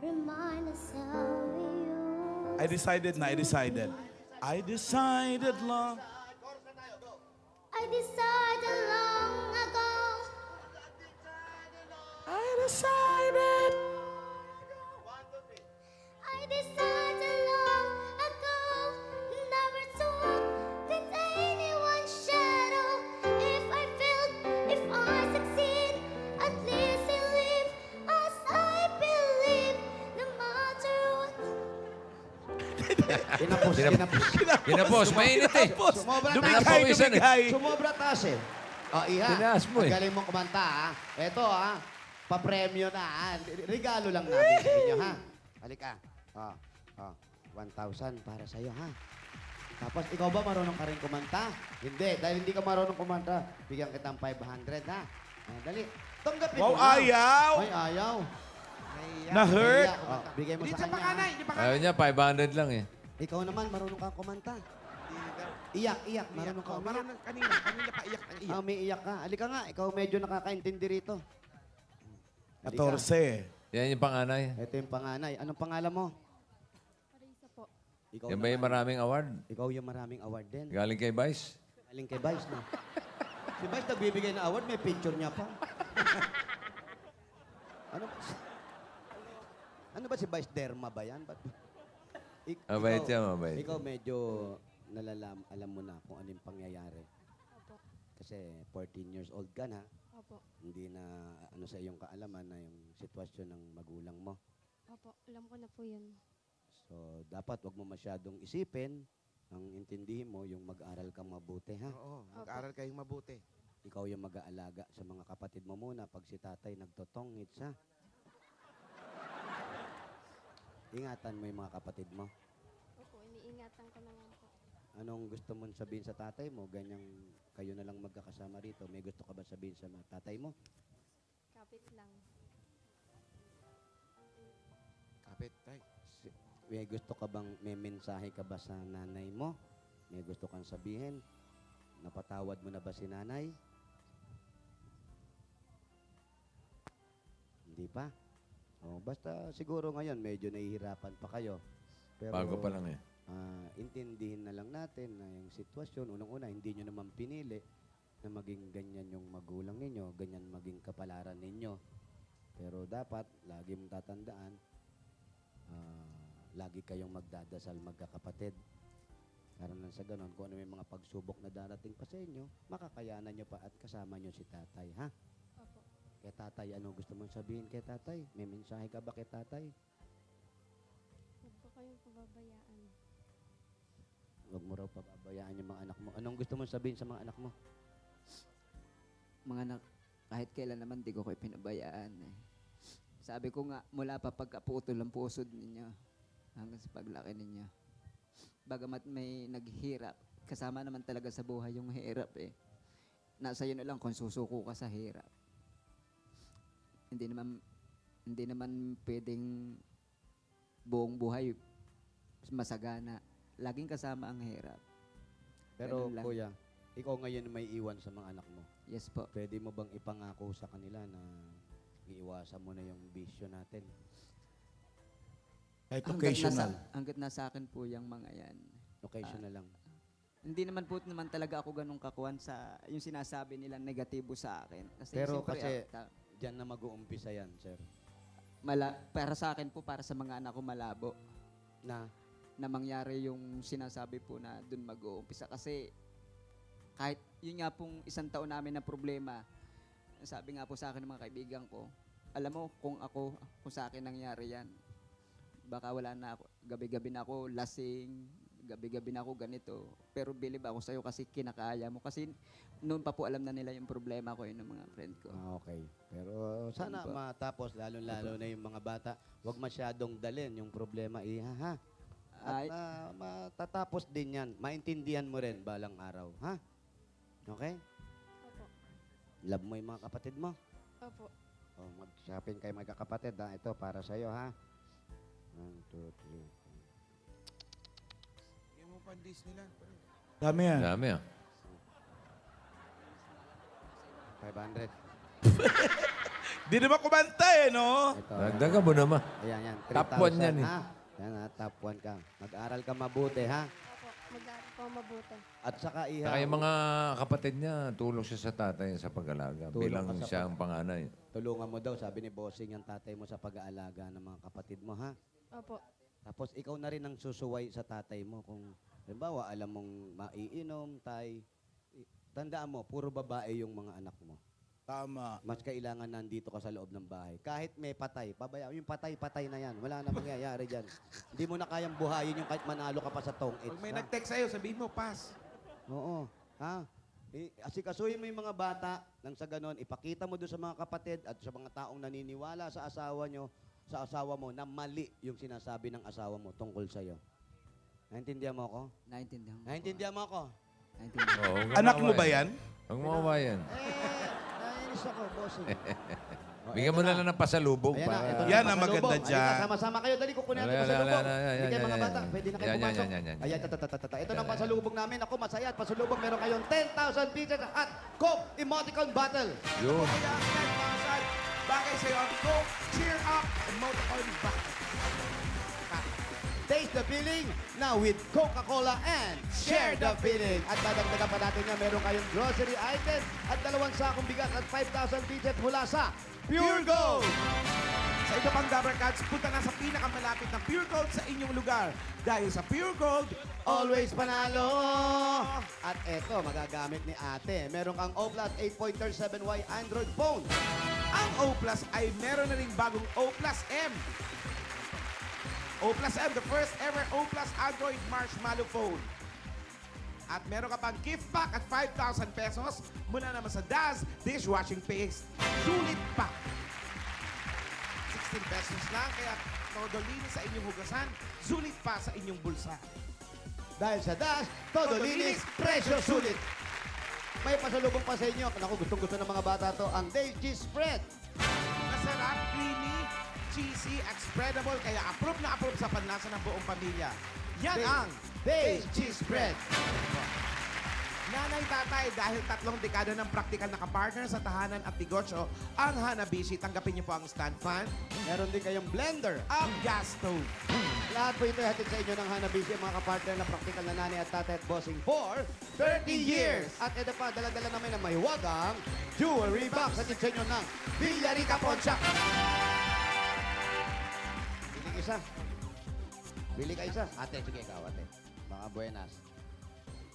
remind us how we used. I decided long. I decided long ago. I decided. I decided long ago never to walk with anyone's shadow. If I failed, if I succeed, at least I live as I believe. No matter what. Kinapos. Mainit, eh. Sumobra Napawisan, eh. Sumobra taas eh. O, Iha. Tinaas mo, eh. Ang galing mo kumanta, ha? Eto, ha? Papremyo na, ha? Regalo lang namin sa inyo, ha? Halika. 1,000 para sa'yo, ha? Tapos, ikaw ba marunong ka rin kumanta? Hindi. Dahil hindi ka marunong kumanta, bigyan kitang 500, ha? Dali. Tanggapin Wow, mo na. ayaw. Ay, ayaw. Na-hurt. Bigay mo Hindi sa pa kanya. kanay, ha? hindi pa Ayaw kanay. niya, 500 lang, eh. Ikaw naman, marunong kang kumanta. Iyak. Marunong ka umiyak. Marunong kanina pa iyak na iyak. Umiiyak ka. Halika nga, ikaw medyo nakakaintindi rito. Halika. 14. Yan yung panganay. Ito yung panganay. Anong pangalan mo? Marisa po. Ikaw Yan ba yung naman. maraming award? Ikaw yung maraming award din. Galing kay Vice? Galing kay Vice, no? Si Vice nagbibigay ng award, may picture niya pa. Ano ba si Vice? Derma ba yan? Mabait yan, mabait. Ikaw medyo alam mo na kung ano yung pangyayari. Opo. Kasi 14 years old ka na, Opo. hindi na ano sa iyong kaalaman na yung sitwasyon ng magulang mo. Opo. Alam ko na po yun. So, dapat wag mo masyadong isipin. Ang intindihin mo, yung mag-aral kang mabuti, ha? Oo, mag-aral kayong mabuti. Ikaw yung mag-aalaga sa mga kapatid mo muna pag si tatay nagtotongits, ha? Ingatan mo yung mga kapatid mo. Opo, iniingatan ko naman po. Anong gusto mong sabihin sa tatay mo? Ganyang kayo na lang magkakasama rito. May gusto ka ba sabihin sa mga tatay mo? Kapit lang. Kapit, tay. May gusto ka bang, may mensahe ka ba sa nanay mo? May gusto kang sabihin? Napatawad mo na ba si nanay? Hindi pa? O, basta siguro ngayon medyo nahihirapan pa kayo. Pero, Bago pa lang eh. intindihin na lang natin na yung sitwasyon. Unang-una, hindi nyo naman pinili na maging ganyan yung magulang ninyo, ganyan maging kapalaran ninyo. Pero dapat, lagi mong tatandaan, lagi kayong magdadasal magkakapatid. Para nang sa ganon, kung ano may mga pagsubok na darating pa sa inyo, makakayanan nyo pa at kasama nyo si tatay, ha? Opo. Kay tatay, ano gusto mong sabihin kay tatay? May mensahe ka ba kay tatay? Huwag ko kayong pababayaan. Huwag mo raw pababayaan yung mga anak mo. Anong gusto mong sabihin sa mga anak mo? Mga anak, kahit kailan naman di ko kayo pinabayaan eh. Sabi ko nga, mula pa pagkaputol ang pusod ninyo hanggang sa paglaki ninyo. Bagamat may naghihirap, kasama naman talaga sa buhay yung hirap eh. Nasa iyo na lang kung susuko ka sa hirap. Hindi naman pwedeng buong buhay masagana. Laging kasama ang hirap. Pero Ganun lang. kuya, ikaw ngayon may iwan sa mga anak mo. Yes po. Pwede mo bang ipangako sa kanila na iiwasan mo na yung bisyo natin? Kahit occasional. Hanggat nasa akin po yung mga yan. Occasional lang. Hindi naman po naman talaga ako ganun kakuan sa yung sinasabi nila negatibo sa akin. Kasi Pero siyempre, kasi diyan na mag-uumpisa yan, sir. para sa akin po, para sa mga anak ko malabo Na na mangyari yung sinasabi po na dun mag-uumpisa. Kasi kahit yun nga pong isang taon namin na problema, sabi nga po sa akin ng mga kaibigan ko, alam mo kung sa akin nangyari yan, baka wala na ako, gabi-gabi na ako lasing, gabi-gabi na ako ganito. Pero believe ako sa'yo kasi kinakaya mo. Kasi noon pa po alam na nila yung problema ko yun ng mga friend ko. okay. Pero sana Ano ba? matapos, lalo-lalo na yung mga bata, wag masyadong dalin yung problema, ha? At Ay, matatapos din yan. Maintindihan mo rin balang araw, ha? Okay? Opo. Love mo yung mga kapatid mo. Opo. O, mag-shopping kayo magkakapatid, ha? Ito, para sa'yo, ha? 1, 2, 3. Bigyan mo pa Disneyland. Dami yan. Dami ah. 500. Di naman kumanta eh, no? Ito. Dagdagan mo naman. Ayan, yan. Top 3,000, 1 yan eh. ha? Yan, ha? Top 1 ka. Mag-aral ka mabuti, ha? Opo. Mag-aaral po mabuti. At saka, iha. Saka yung mga kapatid niya, tulong siya sa tatay sa pag-alaga. Tulong Bilang ka sa siya ang panganay. Tulungan mo daw, sabi ni Bossing, ang tatay mo sa pag-aalaga ng mga kapatid mo, ha? Opo. Tapos, ikaw na rin ang susuway sa tatay mo kung, halimbawa, alam mong maiinom, tandaan mo, puro babae yung mga anak mo. Tama. Mas kailangan nandito ka sa loob ng bahay. Kahit may patay, pabayaan. Yung patay na yan. Wala na mangyayari dyan. Hindi mo na kayang buhayin yung kahit manalo ka pa sa tong-its. Pag may ha? nag-text sa'yo, sabihin mo, pass. Oo. Ha? Asikasuhin mo yung mga bata nang sa ganon, ipakita mo doon sa mga kapatid at sa mga taong naniniwala sa asawa nyo, sa asawa mo, na mali yung sinasabi ng asawa mo tungkol sa'yo. Naintindihan mo ako? naintindihan mo. Naintindihan mo ako? Naintindihan mo. Oo, huwag Anak mo ba mawawayan. yan? Huwag mawawayan. Nainis ako, bossing. Bigyan mo na lang ng pasalubong Ayan na, para... ito na Yan ang ang maganda pasalubong. dyan. Halika, sama-sama kayo. Dali, kukunin natin Ayan, pasalubong. ayan, ayan, Hindi kayo ayan, mga ayan, bata. ayan. Pwede na kayo Yan, yan, pumasok. yan, yan, yan. Ayan, tatatata. Ito na ang pasalubong namin. Ako, masaya at pasalubong. Meron kayong 10,000 pieces at Coke Emoticon Bottle. Yun. Kaya ang 10,000, bagay sa'yo ang Coke Cheer Up Emoticon Battle. Taste the feeling now with Coca-Cola and share the feeling. At dadagdagan pa natin na meron kayong grocery items at 2 sakong bigas at 5,000 pieces mula sa Pure Gold. Sa iba pang Dabber Cats, punta na sa pinakamalapit na Pure Gold sa inyong lugar. Dahil sa Pure Gold, Always panalo! At eto, magagamit ni ate. Meron kang O Plus 8.37Y Android phone. ang O Plus ay meron na ring bagong O Plus M. O Plus M, the first ever O Plus Android Marshmallow phone. At meron ka pang gift pack at 5,000 pesos mula naman sa Daz Dishwashing Paste. Sulit pa. 16 pesos lang, kaya todo linis sa inyong hugasan, sulit pa sa inyong bulsa. Dahil sa Dash, todo linis, presyo sulit. May pasalubong pa sa inyo. Naku, gustong-gusto ng mga bata to, ang Days Cheese Spread. Masarap, creamy, cheesy, at spreadable, kaya approve na approve sa panlasa ng buong pamilya. Yan ang Days Cheese Spread. Nanay, tatay, dahil 3 dekada ng praktikal na kapartner sa tahanan at negosyo, ang Hanabishi, tanggapin niyo po ang stand fan Meron din kayong blender. at gas stove. Lahat po ito hatid sa inyo ng Hanabishi, ang mga kapartner na praktikal na nanay at tatay at bossing for 30 years. At ito pa, dala-dala namin ang mahiwagang jewelry box hatid sa inyo ng Villarica Pawn Shop. Bili ka isa. Bili ka isa. Ate, sige ikaw, ate. Mga buenas.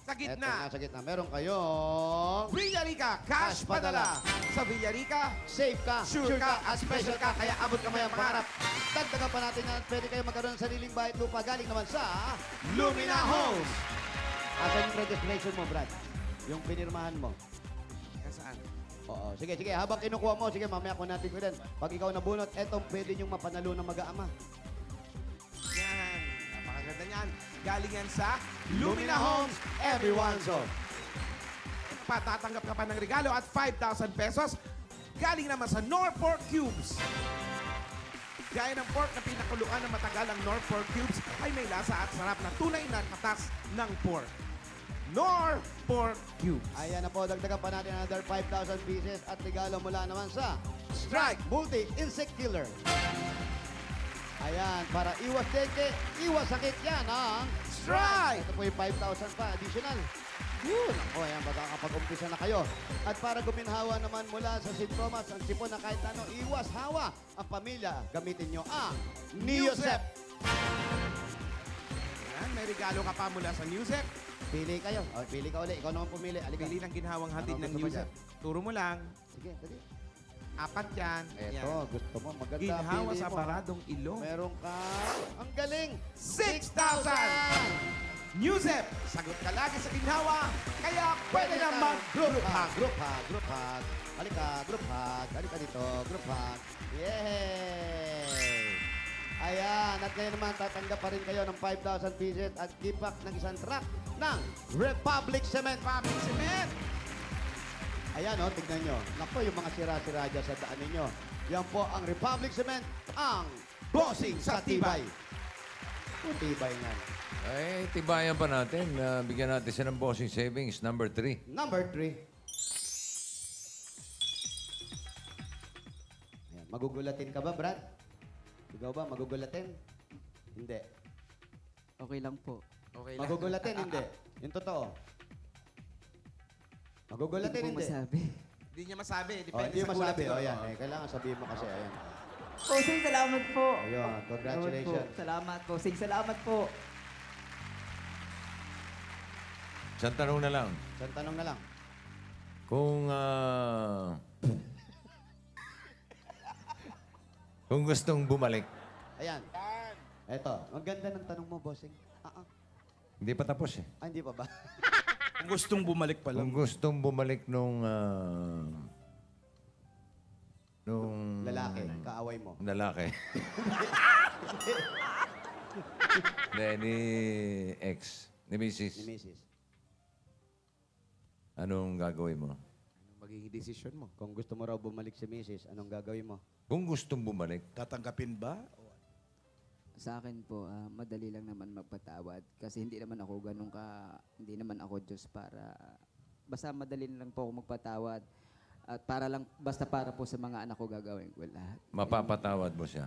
Sa Eto gitna, nga sa gitna. Meron kayong Villarica, cash padala. Sa Villarica, safe ka, sure ka, at special ka, kaya abot ka may pangarap. Dagdagan pa natin na pwede kayo magkaroon ng sariling bahay at lupa galing naman sa Lumina Homes. Asan yung registration mo, Brad? Yung pinirmahan mo. Saan? Oo. Sige, sige. Habang kinukuha mo, sige, mamaya ko natin ko din. Pag ikaw nabunot, etong pwede niyong mapanalo ng mag-aama. Yan. Napakaganda niyan. Galing yan sa Lumina Homes. Everyone's home. Patatanggap ka pa ng regalo at 5,000 pesos. Galing naman sa Norfolk Cubes. Gaya ng pork na pinakuluan ng matagal ang Norfolk Cubes ay may lasa at sarap na tunay na katas ng pork. Norfolk Cubes. Ayan na po, dagdagan pa natin another 5,000 pieces at regalo mula naman sa Strike. Multi-Insect Killer. Ayan, para iwas dengue, iwas sakit yan ang Strike. Ito po yung 5,000 pa, additional. Yun. Ako, ayan, makakapag-umpisa na kayo. At para guminhawa naman mula sa St. Thomas, ang sipon na kahit ano, iwas hawa ang pamilya. Gamitin nyo ang Neosep. Yan, may regalo ka pa mula sa Newsep. Pili kayo. O, pili ka uli. Ikaw naman pumili. Alika. Pili ng ginhawang hatid Ano ng gusto mo Newsep. Turo mo lang. Sige, dali. 4 yan. Eto, gusto mo. Maganda. Ginhawa pili sa mo. baradong ilong. Meron ka. Ang galing. 6,000! Newsep, sagot ka lagi sa ginhawa, kaya pwede na mag-group hug. Group hug. Group hug. Halika, group hug. Halika dito, group hug. Yay! Ayan, at ngayon naman tatanggap pa rin kayo ng 5,000 pieces at gift pack ng isang truck ng Republic Cement. Public Cement. Ayan o, tignan nyo. Naku, yung mga sira-sira dyan sa daan ninyo. Yan po ang Republic Cement, ang bossing sa tibay. Ang tibay nga. Ay, tibayan pa natin. Bigyan natin siya ng bossing savings, number 3. Number 3. Ayan, magugulatin ka ba, Brad? Ikaw ba, magugulatin? Hindi. Okay lang po. Okay Magugulatin, hindi. Yung totoo. Magugulatin, Hindi ko hindi. masabi. Hindi niya masabi. Oh, Depende hindi sa mo gulat masabi. nito. O, yan. Eh, kailangan sabihin mo kasi. Ayan. Bossing, salamat po. Ayun, congratulations. Salamat, bossing. Salamat po. Isang tanong na lang. Isang tanong na lang. Kung, kung gustong bumalik, Ayan. Eto, ang ganda ng tanong mo, bossing. hindi pa tapos eh. Hindi pa ba? Kung gustong bumalik pa lang. Kung gustong bumalik nung Lalaki, kaaway mo. lalaki. Hindi, ni ex, ni Mrs. Ni Mrs. Anong gagawin mo? Ano magiging desisyon mo? Kung gusto mo raw bumalik si Mrs., anong gagawin mo? Kung gustong bumalik, Tatanggapin ba? Sa akin po, madali lang naman magpatawad. Kasi hindi naman ako hindi naman ako Diyos para, basta madali lang po ako magpatawad. At basta para po sa mga anak ko gagawin ko lahat. mapapatawad mo siya.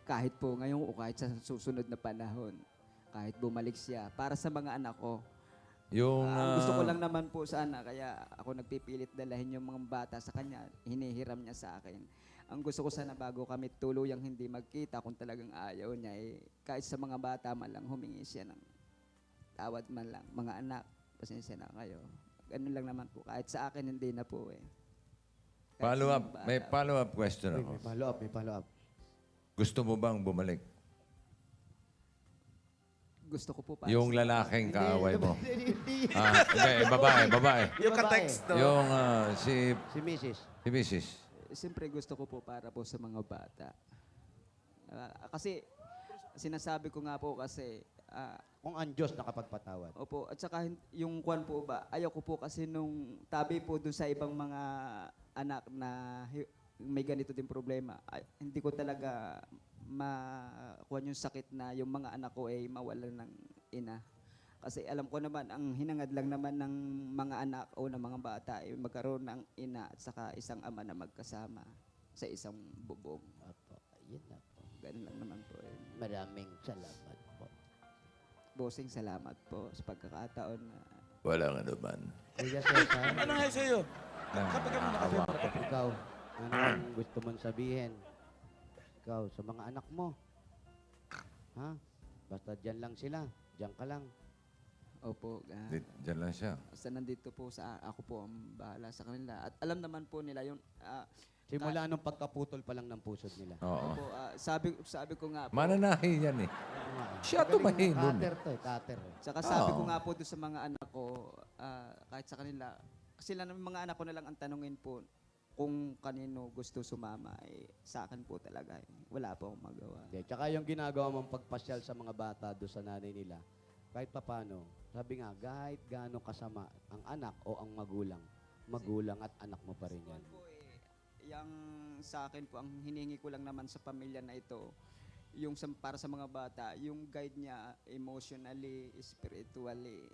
Kahit po ngayon o kahit sa susunod na panahon. kahit bumalik siya. Para sa mga anak ko. Yung... Ang gusto ko lang naman po sana, kaya ako nagpipilit dalahin yung mga bata sa kanya, hinihiram niya sa akin. Ang gusto ko sana bago kami tuluyang hindi magkita, kung talagang ayaw niya, kahit sa mga bata man lang, humingi siya ng tawad man lang. Mga anak, pasensya na kayo. Ganun lang naman po. Kahit sa akin, hindi na po Kahit Follow sa up. mga bata. May follow-up question Uy, ako. may follow up. Gusto mo bang bumalik? Gusto ko po para Yung sa- lalaking kaaway mo. Hindi. Hindi, babae. Yung ka-text. Yung si Si Mrs. Mrs. Siyempre gusto ko po para po sa mga bata. Kasi sinasabi ko nga po kasi Kung ang Diyos nakapagpatawad. opo, at saka yung kwan po ba, ayaw ko po kasi nung tabi po dun sa ibang mga anak na may ganito din problema. Hindi ko talaga makuha yung sakit na yung mga anak ko ay mawalan ng ina. Kasi alam ko naman, ang hinangad lang naman ng mga anak o ng mga bata ay magkaroon ng ina at saka isang ama na magkasama sa isang bubong. Opo, yun na po. Ganun lang naman po. Maraming salamat po. Bossing, salamat po sa pagkakataon na Walang ano man. Kuya Cesar, Ano nga sa'yo? Kapag mo nakapag ikaw, ano ang gusto mong sabihin? Ikaw, sa mga anak mo. Ha? Basta dyan lang sila. Dyan ka lang. opo, Diyan lang siya. basta nandito po sa ako po ang bahala sa kanila. At alam naman po nila yung Simula nung pagkaputol pa lang ng pusod nila. Oo. opo, sabi ko nga po. Mananahi yan eh. Siya Magaling tumahin ng dun. Cutter to eh, cutter. Saka sabi ko Oo. nga po doon sa mga anak ko, kahit sa kanila, sila ng mga anak ko na lang ang tanungin po kung kanino gusto sumama, sa akin po talaga. Wala po akong magawa. Okay. Tsaka yung ginagawa mong pagpasyal sa mga bata doon sa nanay nila, kahit papano, sabi nga, kahit gaano kasama ang anak o ang magulang at anak mo pa rin yan. Yang sa akin po, ang hiningi ko lang naman sa pamilya na ito, yung para sa mga bata, yung guide niya emotionally, spiritually,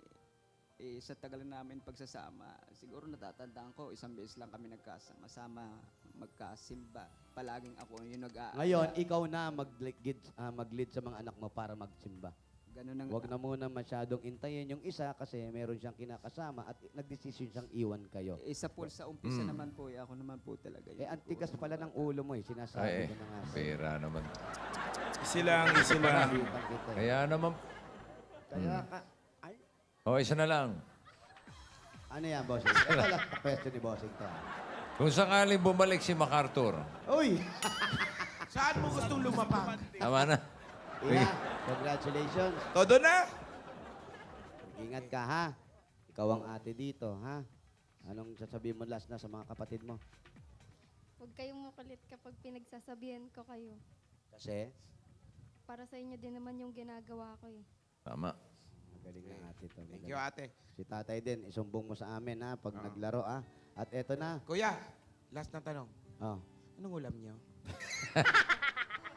sa tagal namin pagsasama, siguro natatandaan ko, isang beses lang kami nagkasama-sama, magkasimba. Palaging ako yung Ngayon, ikaw na mag-lead sa mga anak mo para magsimba. Ganun ang, Huwag na muna masyadong intayin yung isa kasi meron siyang kinakasama at nagdesisyon siyang iwan kayo. isa po sa umpisa naman po, ako naman po talaga. Eh, antigas pala ng ulo mo eh. Sinasabi Ay, ko na nga. pera naman. Isilang. Nakalimutan kita eh. Kaya naman, Kaya ka, ay, isa na lang. ano yan, bossing? Ito lang na question ni bossing to. Kung sakaling bumalik si MacArthur, Uy! Saan mo gustong lumapag? tama na. Ina, congratulations. Todo na? Ingat ka, ha? Ikaw ang ate dito, ha? Anong sasabihin mo last na sa mga kapatid mo? Huwag kayong makulit kapag pinagsasabihan ko kayo. Kasi, Para sa inyo din naman yung ginagawa ko eh. Tama. magaling ng ate to. Thank you, ate. Si tatay din, isumbong mo sa amin, ha? Pag naglaro, ha? At eto na. Kuya, last na tanong. Oh. Anong ulam niyo?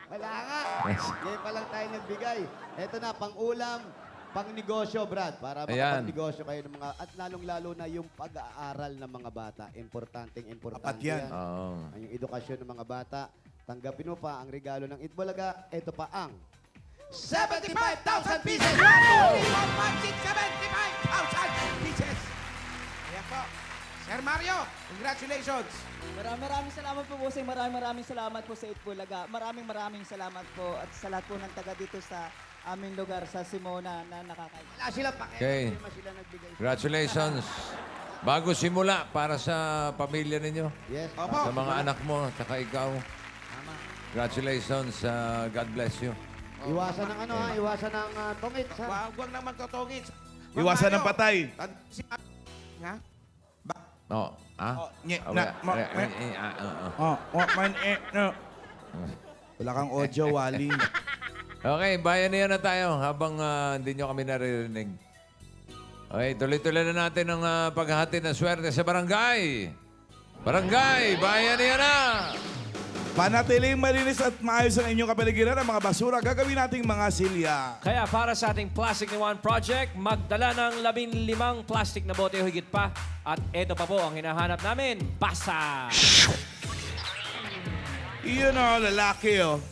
Wala nga. Ngayon pa lang tayo nagbigay. Eto na, pang-ulam, pang-negosyo, Brad. Para Ayan. makapag-negosyo kayo ng mga... At lalong-lalo na yung pag-aaral ng mga bata. Importante Apat yan. Oo. Ang yung edukasyon ng mga bata. Tanggapin mo pa ang regalo ng Itbulaga. Ito pa ang 75,000 pieces! 1, 2, 3, 4, 5, 6, 7, 75,000 pieces! Ayan po. Sir Mario, congratulations! Maraming salamat po, bossing. Maraming salamat po sa Itbulaga. Maraming salamat po at sa lahat po ng taga dito sa aming lugar sa Simona na nakakain. Wala sila pakialam. Okay. Hindi naman sila nagbigay. Congratulations. Bago simula, para sa pamilya ninyo, Yes. Opo. sa mga anak mo, tsaka ikaw. Congratulations. God bless you. Iwasan ng ano, ha? Iwasan ng tungit, ha? Huwag nang magtotongits. Iwasan ng patay. Ha? No. Ha? nye, Ah, na, wala. man, no. Wala kang audio, Wally. Okay, bayanihan na tayo habang hindi nyo kami naririnig. Okay, tuloy-tuloy na natin ang paghahati ng swerte sa barangay. Barangay, bayanihan na! Panatiling malinis at maayos ang inyong kapaligiran ng mga basura. Gagawin nating mga silya. Kaya para sa ating Plastic ni One Project, magdala ng 15 plastic na bote o higit pa. At ito pa po ang hinahanap namin, basa! Iyon o, lalaki o.